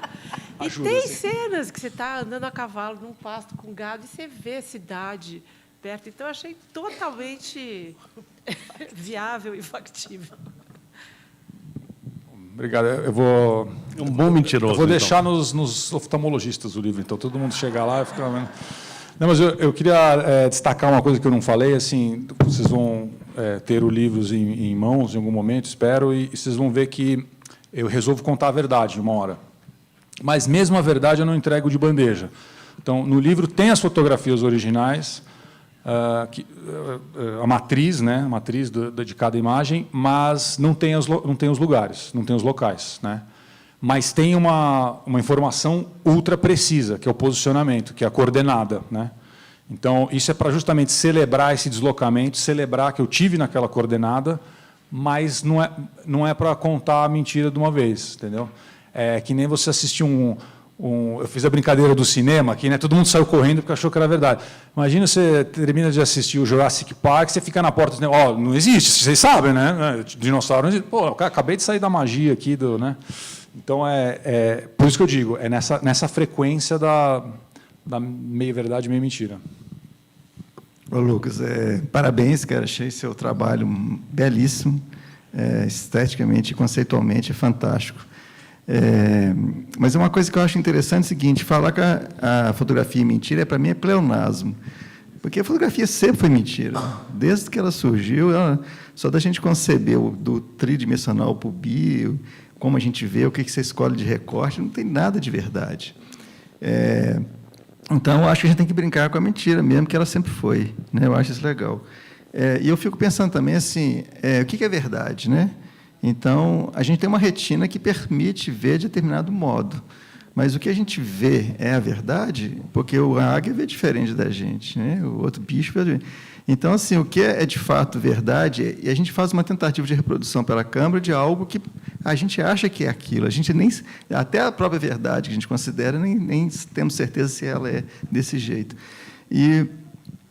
E tem cenas que você está andando a cavalo num pasto com gado e você vê a cidade perto. Então, eu achei totalmente viável e factível. Obrigado. Eu vou... É um bom mentiroso. Eu vou deixar nos oftalmologistas o livro, então todo mundo chega lá e fica vendo. Não, mas eu queria destacar uma coisa que eu não falei, assim, vocês vão ter o livro em mãos em algum momento, espero, e vocês vão ver que eu resolvo contar a verdade uma hora. Mas mesmo a verdade eu não entrego de bandeja. Então, no livro tem as fotografias originais, a matriz, né, a matriz de cada imagem, mas não tem os lugares, não tem os locais, né? Mas tem uma informação ultra precisa, que é o posicionamento, que é a coordenada, né? Então, isso é para justamente celebrar esse deslocamento, celebrar que eu tive naquela coordenada, mas não é para contar a mentira de uma vez, entendeu? É que nem você assistir eu fiz a brincadeira do cinema aqui, né? Todo mundo saiu correndo porque achou que era verdade. Imagina você termina de assistir o Jurassic Park, você fica na porta, não existe, vocês sabem, né? Dinossauro não existe. Pô, acabei de sair da magia aqui, né? Então, por isso que eu digo, é nessa frequência da meia verdade, meia mentira. Ô, Lucas, parabéns, cara, achei seu trabalho belíssimo, esteticamente e conceitualmente é fantástico. Mas uma coisa que eu acho interessante é o seguinte, falar que a fotografia é mentira, para mim, é pleonasmo. Porque a fotografia sempre foi mentira. Desde que ela surgiu, só da gente conceber do tridimensional para o bi, como a gente vê, o que você escolhe de recorte, não tem nada de verdade. Então, eu acho que a gente tem que brincar com a mentira, mesmo que ela sempre foi, né? Eu acho isso legal. E eu fico pensando também assim, o que é verdade, né? Então, a gente tem uma retina que permite ver de determinado modo. Mas o que a gente vê é a verdade? Porque a águia vê diferente da gente, né? O outro bicho vê diferente. Então, assim, o que é de fato verdade, e a gente faz uma tentativa de reprodução pela câmera de algo que a gente acha que é aquilo. A gente nem, até a própria verdade que a gente considera, nem temos certeza se ela é desse jeito. E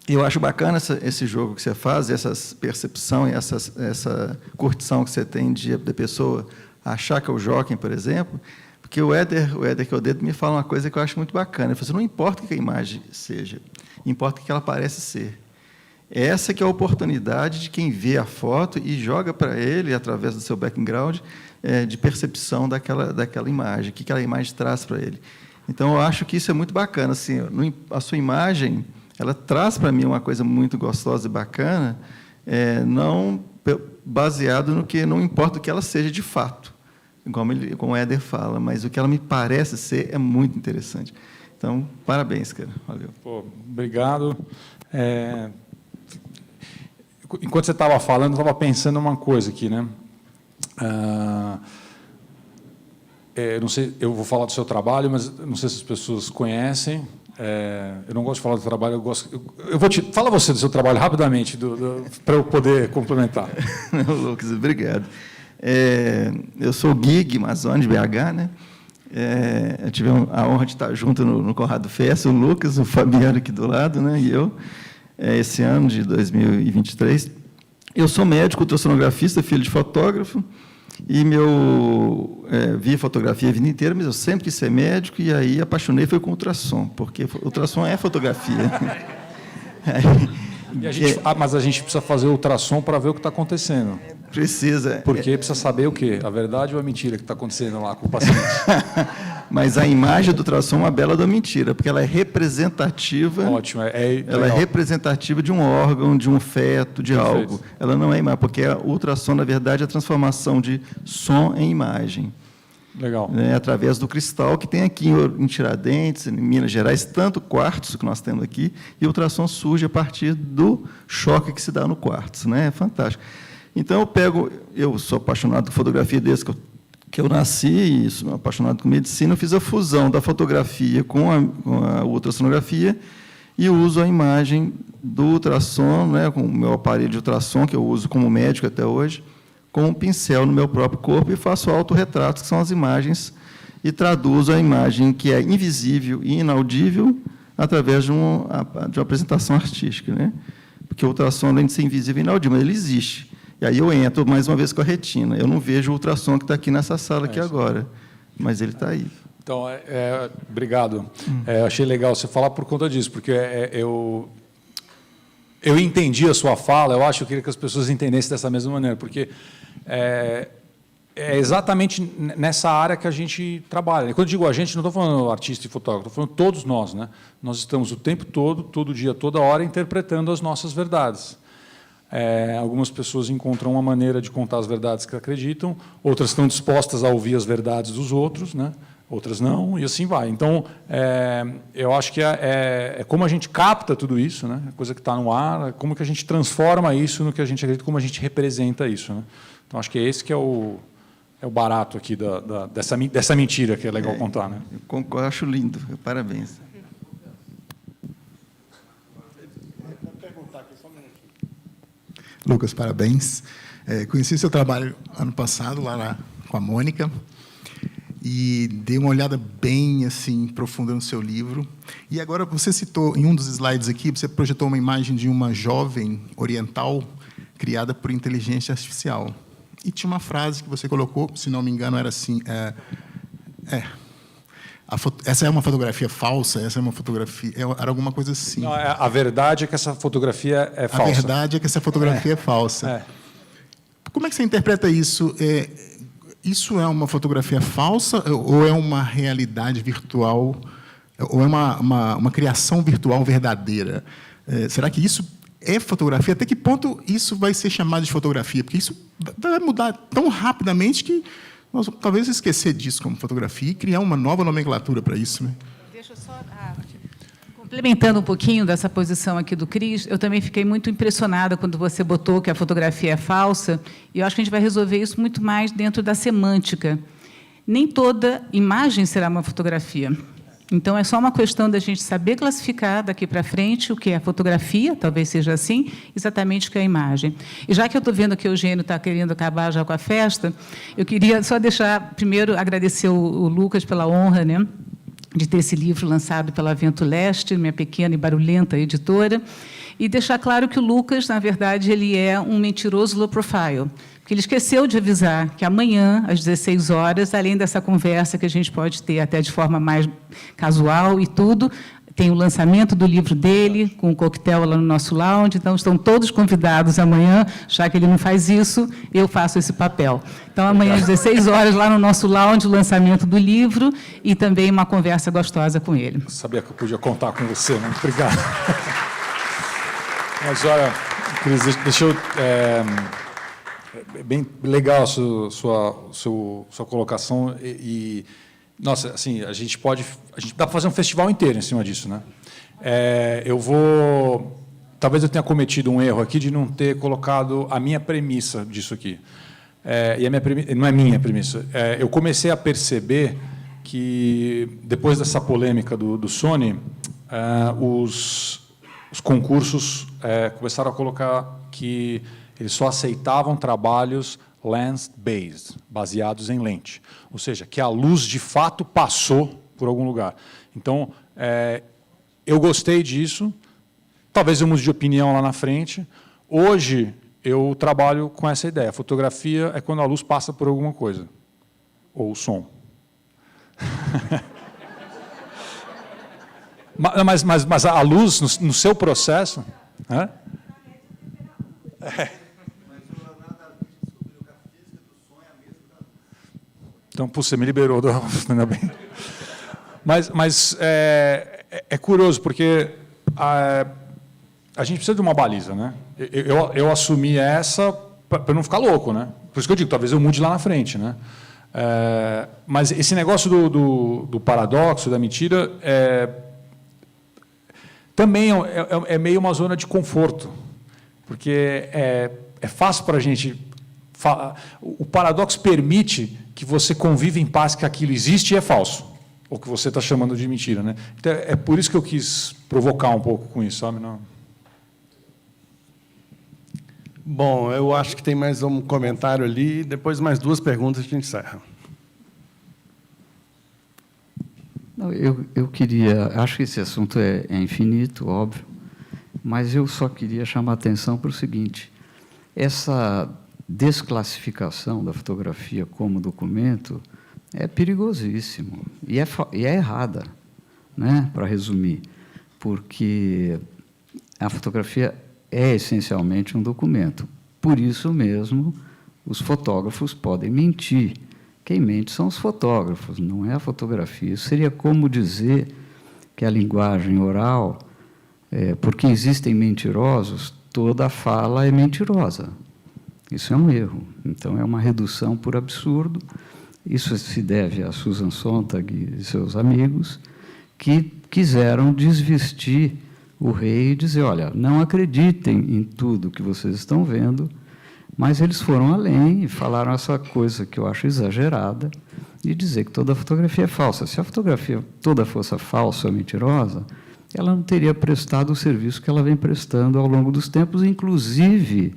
eu acho bacana esse jogo que você faz, essa percepção e essa curtição que você tem da pessoa achar que é o Joaquim, por exemplo, porque o Éder Queodeto me fala uma coisa que eu acho muito bacana. Ele fala assim, não importa o que a imagem seja, importa o que ela parece ser. Essa que é a oportunidade de quem vê a foto e joga para ele, através do seu background, de percepção daquela imagem, o que aquela imagem traz para ele. Então, eu acho que isso é muito bacana. Assim, a sua imagem, ela traz para mim uma coisa muito gostosa e bacana, não baseado no que não importa o que ela seja de fato, como o Éder fala, mas o que ela me parece ser é muito interessante. Então, parabéns, cara. Valeu. Pô, obrigado. Enquanto você estava falando, eu estava pensando uma coisa aqui, né? Não sei, eu vou falar do seu trabalho, mas não sei se as pessoas conhecem. Eu não gosto de falar do trabalho, fala você do seu trabalho rapidamente, para eu poder complementar. Lucas, obrigado. Eu sou o Gui Mazzoni, de BH, né? Eu tive a honra de estar junto no Conrado Festa, o Lucas, o Fabiano aqui do lado, né? E eu. Esse ano de 2023. Eu sou médico, ultrassonografista, filho de fotógrafo, e vi fotografia a vida inteira, mas eu sempre quis ser médico, e aí apaixonei foi com ultrassom, porque ultrassom é fotografia. Mas a gente precisa fazer ultrassom para ver o que está acontecendo. Precisa. Porque precisa saber o quê? A verdade ou a mentira que está acontecendo lá com o paciente? Mas a imagem do ultrassom é uma bela da mentira, porque ela é representativa. Ótimo. Ela é representativa de um órgão, de um feto, de Perfeito. algo. Ela não é imagem, porque o ultrassom, na verdade, é a transformação de som em imagem. Legal. Através do cristal que tem aqui em Tiradentes, em Minas Gerais, tanto quartzo que nós temos aqui, e o ultrassom surge a partir do choque que se dá no quartzo, né? É fantástico. Então, eu sou apaixonado por fotografia desde que eu nasci, e sou apaixonado por medicina, eu fiz a fusão da fotografia com a ultrassonografia e uso a imagem do ultrassom, né, com o meu aparelho de ultrassom, que eu uso como médico até hoje, com um pincel no meu próprio corpo e faço autorretratos, que são as imagens, e traduzo a imagem que é invisível e inaudível através de uma apresentação artística, né? Porque o ultrassom, além de ser invisível e inaudível, mas ele existe. E aí eu entro, mais uma vez, com a retina. Eu não vejo o ultrassom que está aqui nessa sala aqui agora, mas ele está aí. Então, obrigado. Achei legal você falar por conta disso, porque eu entendi a sua fala, eu queria que as pessoas entendessem dessa mesma maneira, porque é exatamente nessa área que a gente trabalha. E quando eu digo a gente, não estou falando artista e fotógrafo, estou falando todos nós, né? Nós estamos o tempo todo, todo dia, toda hora, interpretando as nossas verdades. Algumas pessoas encontram uma maneira de contar as verdades que acreditam, outras estão dispostas a ouvir as verdades dos outros, né? Outras não, e assim vai. Então, eu acho que é como a gente capta tudo isso, né? A coisa que está no ar, como que a gente transforma isso no que a gente acredita, como a gente representa isso, né? Então, acho que é esse que é o barato aqui dessa mentira que é legal contar, né? Eu concordo, acho lindo. Parabéns. Lucas, parabéns. Conheci seu trabalho ano passado, lá com a Mônica, e dei uma olhada bem assim profunda no seu livro. E agora você citou, em um dos slides aqui, você projetou uma imagem de uma jovem oriental criada por inteligência artificial. E tinha uma frase que você colocou, se não me engano, era assim... essa é uma fotografia falsa, essa é uma fotografia... Era alguma coisa assim. Não, a verdade é que essa fotografia é falsa. A verdade é que essa fotografia é falsa. Como é que você interpreta isso? Isso é uma fotografia falsa ou é uma realidade virtual, ou é uma criação virtual verdadeira? Será que isso é fotografia? Até que ponto isso vai ser chamado de fotografia? Porque isso vai mudar tão rapidamente que nós talvez esquecer disso como fotografia e criar uma nova nomenclatura para isso, né? Deixa eu só... Complementando um pouquinho dessa posição aqui do Cris, eu também fiquei muito impressionada quando você botou que a fotografia é falsa, e eu acho que a gente vai resolver isso muito mais dentro da semântica. Nem toda imagem será uma fotografia. Então, é só uma questão da gente saber classificar daqui para frente o que é fotografia, talvez seja assim, exatamente o que é a imagem. E já que eu estou vendo que o Eugênio está querendo acabar já com a festa, eu queria só deixar, primeiro, agradecer o Lucas pela honra, né, de ter esse livro lançado pela Vento Leste, minha pequena e barulhenta editora, e deixar claro que o Lucas, na verdade, ele é um mentiroso low profile, porque ele esqueceu de avisar que amanhã, às 16 horas, além dessa conversa que a gente pode ter até de forma mais casual e tudo, tem o lançamento do livro dele, com um coquetel lá no nosso lounge, então estão todos convidados amanhã, já que ele não faz isso, eu faço esse papel. Então, amanhã, às 16 horas, lá no nosso lounge, o lançamento do livro e também uma conversa gostosa com ele. Eu sabia que eu podia contar com você, né? Obrigado. Mas, olha, Cris, deixa eu... bem legal a sua colocação e nossa, assim, a gente dá para fazer um festival inteiro em cima disso, né? Talvez eu tenha cometido um erro aqui de não ter colocado a minha premissa disso aqui. E a minha premissa, não é minha premissa. Eu comecei a perceber que depois dessa polêmica do Sony, os concursos começaram a colocar que eles só aceitavam trabalhos lens-based, baseados em lente. Ou seja, que a luz, de fato, passou por algum lugar. Então, eu gostei disso. Talvez eu mude de opinião lá na frente. Hoje, eu trabalho com essa ideia. A fotografia é quando a luz passa por alguma coisa. Ou o som. mas a luz, no seu processo... Né? Então, você me liberou do... Ainda bem. Mas é curioso, porque a gente precisa de uma baliza, né? Eu assumi essa para não ficar louco, né? Por isso que eu digo, talvez eu mude lá na frente, né? Mas esse negócio do paradoxo, da mentira, também é meio uma zona de conforto, porque é fácil para a gente... O paradoxo permite que você conviva em paz que aquilo existe e é falso, ou que você está chamando de mentira, né? Então, é por isso que eu quis provocar um pouco com isso, sabe? Não. Bom, eu acho que tem mais um comentário ali, depois mais duas perguntas e a gente encerra. Não, eu queria... Acho que esse assunto é infinito, óbvio, mas eu só queria chamar a atenção para o seguinte: essa desclassificação da fotografia como documento é perigosíssimo e é errada, né? Para resumir, porque a fotografia é essencialmente um documento. Por isso mesmo, os fotógrafos podem mentir. Quem mente são os fotógrafos, não é a fotografia. Isso seria como dizer que a linguagem oral, porque existem mentirosos, toda a fala é mentirosa. Isso é um erro. Então, é uma redução por absurdo. Isso se deve a Susan Sontag e seus amigos, que quiseram desvestir o rei e dizer, olha, não acreditem em tudo que vocês estão vendo, mas eles foram além e falaram essa coisa que eu acho exagerada, de dizer que toda fotografia é falsa. Se a fotografia toda fosse falsa ou mentirosa, ela não teria prestado o serviço que ela vem prestando ao longo dos tempos, inclusive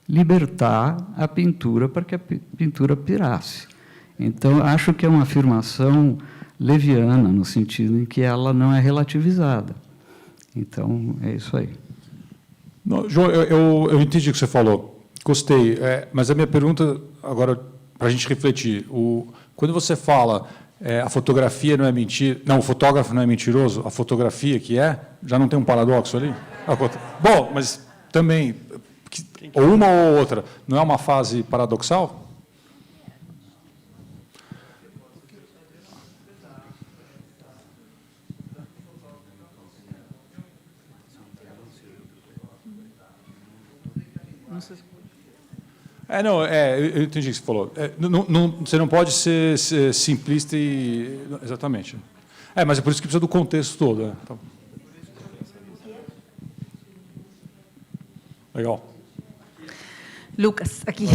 libertar a pintura para que a pintura pirasse. Então, acho que é uma afirmação leviana, no sentido em que ela não é relativizada. Então, é isso aí. Não, João, eu entendi o que você falou. Gostei. Mas a minha pergunta, agora, para a gente refletir, quando você fala a fotografia não é mentira, não, o fotógrafo não é mentiroso, a fotografia que já não tem um paradoxo ali? Bom, mas também, ou uma ou outra, não é uma fase paradoxal? Eu entendi o que você falou. Você não pode ser simplista e... Exatamente. Mas é por isso que precisa do contexto todo. Então. Legal. Lucas, aqui.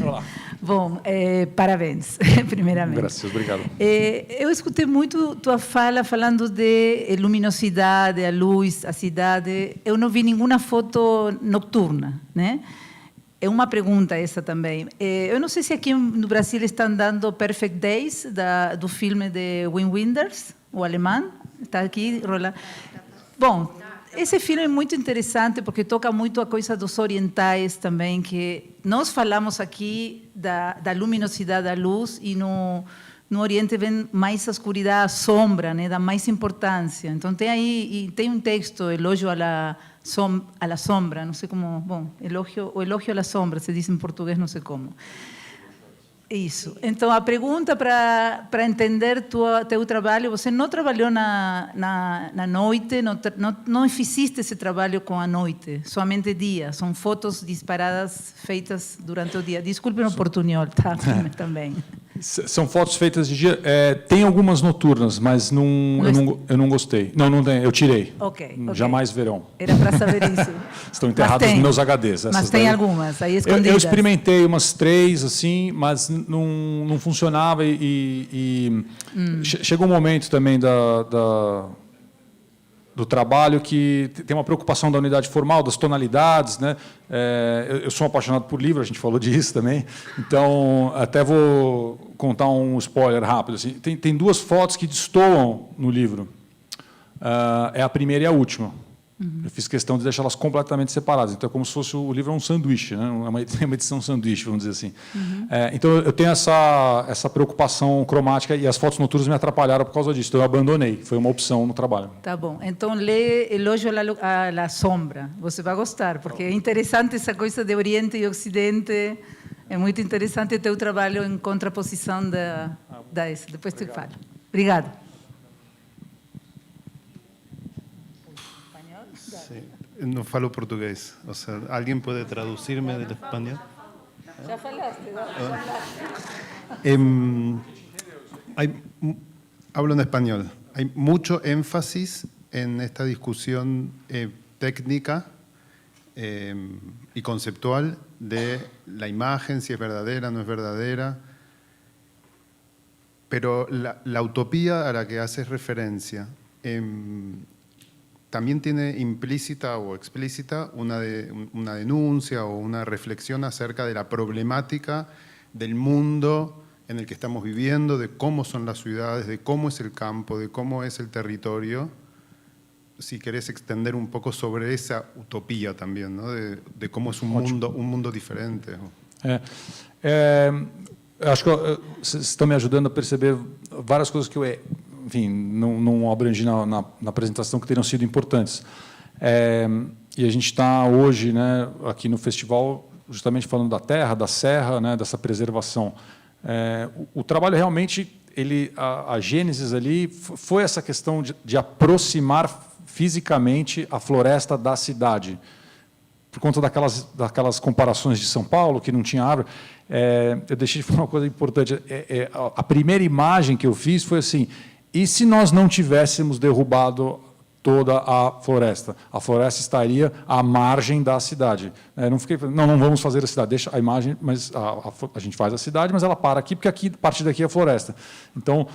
Olá. Bom, parabéns, primeiramente. Graças, obrigado. Eu escutei muito tua fala falando de luminosidade, a luz, a cidade. Eu não vi nenhuma foto noturna, né? É uma pergunta essa também. Eu não sei se aqui no Brasil estão dando Perfect Days, do filme de Wim Wenders, o alemão. Está aqui rolando. Bom, esse filme é muito interessante porque toca muito a coisa dos orientais também, que nós falamos aqui da luminosidade da luz e no Oriente vem mais a escuridão, a sombra, né, dá mais importância. Então tem aí, e tem um texto, Elogio a la sombra, não sei como, bom, elogio a la sombra, se diz em português, não sei como. Isso. Então, a pergunta para entender teu trabalho, você não trabalhou na noite, não fizeste esse trabalho com a noite, somente dia, são fotos disparadas feitas durante o dia. Desculpe o portunhol, tá? Também. São fotos feitas de dia. Tem algumas noturnas, mas eu não gostei. Não tem, eu tirei. Ok. Jamais verão. Era para saber isso. Estão enterradas nos meus HDs. Mas tem algumas aí escondidas. Eu experimentei umas 3, assim, mas não funcionava e chegou um momento também do trabalho que tem uma preocupação da unidade formal, das tonalidades, né? Eu sou apaixonado por livro, a gente falou disso também, então até vou contar um spoiler rápido. Assim. Tem 2 fotos que destoam no livro, é a primeira e a última. Eu fiz questão de deixá-las completamente separadas, então é como se fosse o livro um sanduíche, né? Uma edição sanduíche, vamos dizer assim. Então eu tenho essa preocupação cromática e as fotos noturnas me atrapalharam por causa disso, então eu abandonei, foi uma opção no trabalho. Tá bom, então lê Elogio a la sombra, você vai gostar, porque é interessante essa coisa de Oriente e Ocidente, é muito interessante o teu trabalho em contraposição da essa, depois te falo. Obrigada. No falo portugués, o sea, ¿alguien puede traducirme del español? Ya falaste, hablo en español. Hay mucho énfasis en esta discusión técnica y conceptual de la imagen, si es verdadera, no es verdadera, pero la utopía a la que haces referencia también tiene implícita o explícita una denuncia o una reflexión acerca de la problemática del mundo en el que estamos viviendo, de cómo son las ciudades, de cómo es el campo, de cómo es el territorio. Si querés extender un poco sobre esa utopía también, ¿no? de cómo es un mundo diferente. Acho que vocês estão me ajudando a perceber várias coisas que eu enfim, não abrangi na apresentação, que teriam sido importantes. E a gente está hoje, né, aqui no festival, justamente falando da terra, da serra, né, dessa preservação. O trabalho realmente, a gênese ali foi essa questão de aproximar fisicamente a floresta da cidade. por conta daquelas comparações de São Paulo, que não tinha árvore, eu deixei de falar uma coisa importante. A primeira imagem que eu fiz foi assim, e se nós não tivéssemos derrubado toda a floresta? A floresta estaria à margem da cidade. Não vamos fazer a cidade, deixa a imagem, mas a gente faz a cidade, mas ela para aqui, porque a partir daqui é a floresta. Então,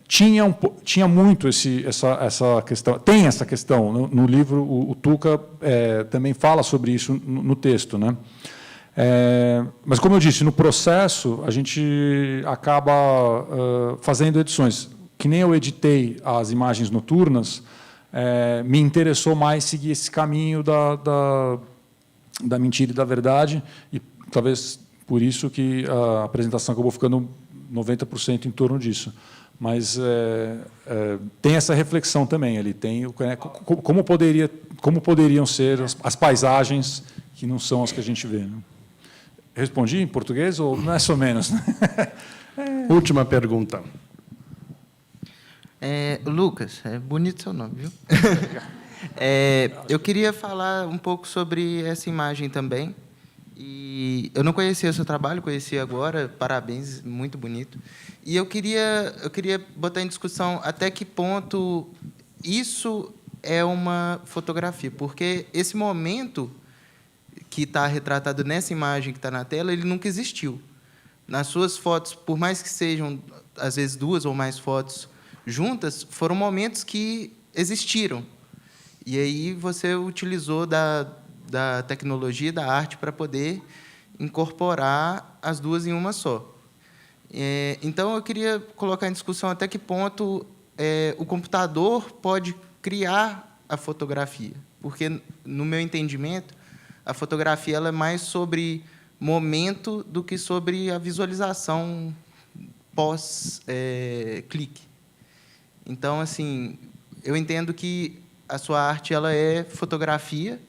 tinha muito essa questão, tem essa questão. No livro, o Tuca também fala sobre isso no texto, né? Mas, como eu disse, no processo, a gente acaba fazendo edições. Que nem eu editei as imagens noturnas, me interessou mais seguir esse caminho da mentira e da verdade, e talvez por isso que a apresentação acabou ficando 90% em torno disso. Mas tem essa reflexão também, ele tem como poderiam ser as paisagens que não são as que a gente vê. Né? Respondi em português ou mais ou menos? Né? Última pergunta. Lucas, é bonito seu nome, viu? Eu queria falar um pouco sobre essa imagem também. E eu não conhecia o seu trabalho, conheci agora. Parabéns, muito bonito. E eu queria botar em discussão até que ponto isso é uma fotografia, porque esse momento que está retratado nessa imagem que está na tela, ele nunca existiu. Nas suas fotos, por mais que sejam, às vezes, 2 ou mais fotos juntas, foram momentos que existiram. E aí você utilizou da tecnologia, da arte, para poder incorporar as duas em uma só. Então, eu queria colocar em discussão até que ponto o computador pode criar a fotografia. Porque, no meu entendimento, a fotografia ela é mais sobre momento do que sobre a visualização pós-clique. Então, assim, eu entendo que a sua arte ela é fotografia,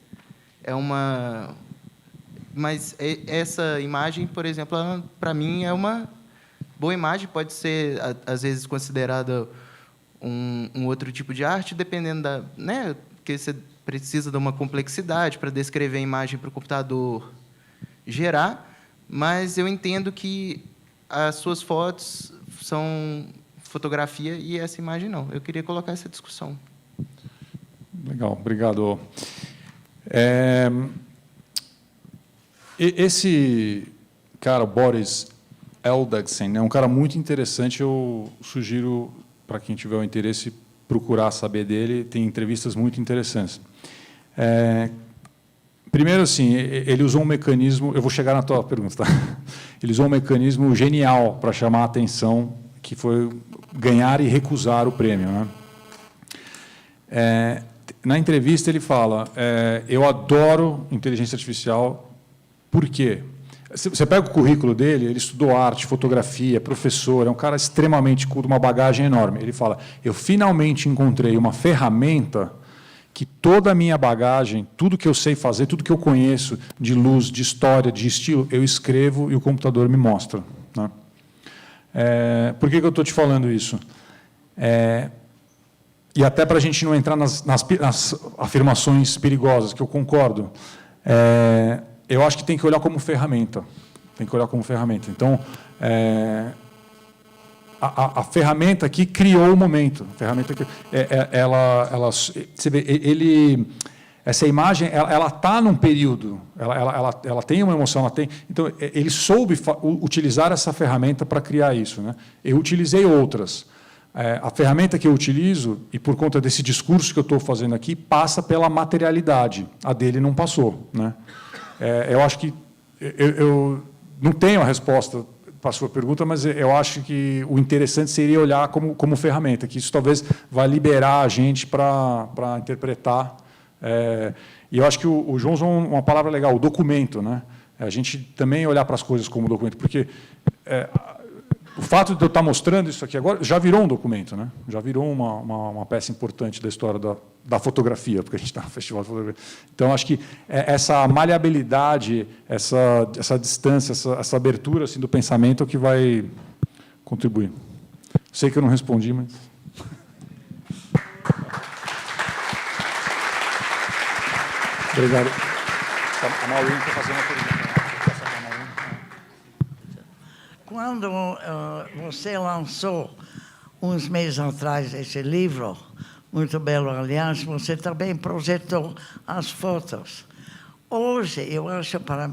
mas essa imagem, por exemplo, para mim é uma boa imagem, pode ser às vezes considerada um outro tipo de arte, dependendo né, porque você precisa de uma complexidade para descrever a imagem para o computador gerar, mas eu entendo que as suas fotos são fotografia e essa imagem não. Eu queria colocar essa discussão. Legal, obrigado. Esse cara, Boris Eldagsen, é um cara muito interessante. Eu sugiro, para quem tiver o interesse, procurar saber dele. Tem entrevistas muito interessantes. Primeiro, assim, ele usou um mecanismo... Eu vou chegar na tua pergunta, tá? Ele usou um mecanismo genial para chamar a atenção, que foi ganhar e recusar o prêmio, né? Na entrevista, ele fala, eu adoro inteligência artificial, por quê? Você pega o currículo dele, ele estudou arte, fotografia, professor, é um cara extremamente culto, uma bagagem enorme. Ele fala, eu finalmente encontrei uma ferramenta que toda a minha bagagem, tudo que eu sei fazer, tudo que eu conheço de luz, de história, de estilo, eu escrevo e o computador me mostra. Né? Por que eu estou te falando isso? E até para a gente não entrar nas afirmações perigosas, que eu concordo, eu acho que tem que olhar como ferramenta. Tem que olhar como ferramenta. Então, a ferramenta aqui criou o momento. A ferramenta que você vê, essa imagem, ela está num período, ela tem uma emoção, ela tem. Então, ele soube utilizar essa ferramenta para criar isso, né? Eu utilizei outras. A ferramenta que eu utilizo, e por conta desse discurso que eu estou fazendo aqui, passa pela materialidade. A dele não passou, né? Eu acho que eu não tenho a resposta para a sua pergunta, mas eu acho que o interessante seria olhar como ferramenta, que isso talvez vai liberar a gente para interpretar. E eu acho que o João usou uma palavra legal, o documento, né? A gente também olhar para as coisas como documento, porque o fato de eu estar mostrando isso aqui agora já virou um documento, né? Já virou uma peça importante da história da fotografia, porque a gente está no Festival de Fotografia. Então, acho que essa maleabilidade, essa distância, essa abertura assim, do pensamento é o que vai contribuir. Sei que eu não respondi, mas... Obrigado. A Maureen quer fazer uma pergunta. Quando você lançou, uns meses atrás, esse livro, muito belo, aliás, você também projetou as fotos. Hoje, eu acho, para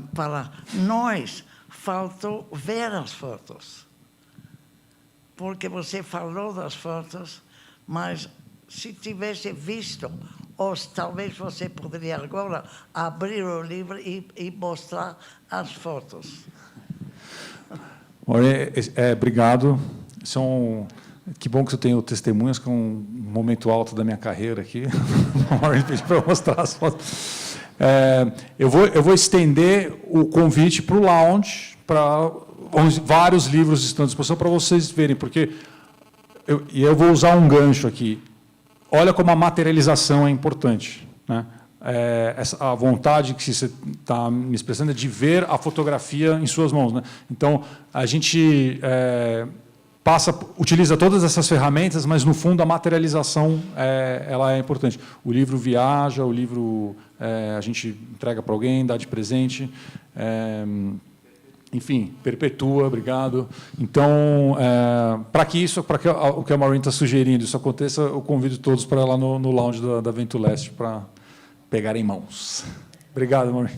nós, faltou ver as fotos. Porque você falou das fotos, mas se tivesse visto, ou talvez você poderia agora abrir o livro e mostrar as fotos. Obrigado. Que bom que você tem testemunhas, que é um momento alto da minha carreira aqui. Para eu mostrar as fotos. Eu vou estender o convite para o lounge, para onde vários livros estão à disposição para vocês verem, porque eu vou usar um gancho aqui. Olha como a materialização é importante, né? A vontade que você está me expressando é de ver a fotografia em suas mãos, né? Então, a gente utiliza todas essas ferramentas, mas, no fundo, a materialização ela é importante. O livro viaja, o livro a gente entrega para alguém, dá de presente, enfim, perpetua, obrigado. Então, para que o que a Maureen está sugerindo, isso aconteça, eu convido todos para ir lá no lounge da Vento Leste para pegar em mãos. Obrigado, Maureen.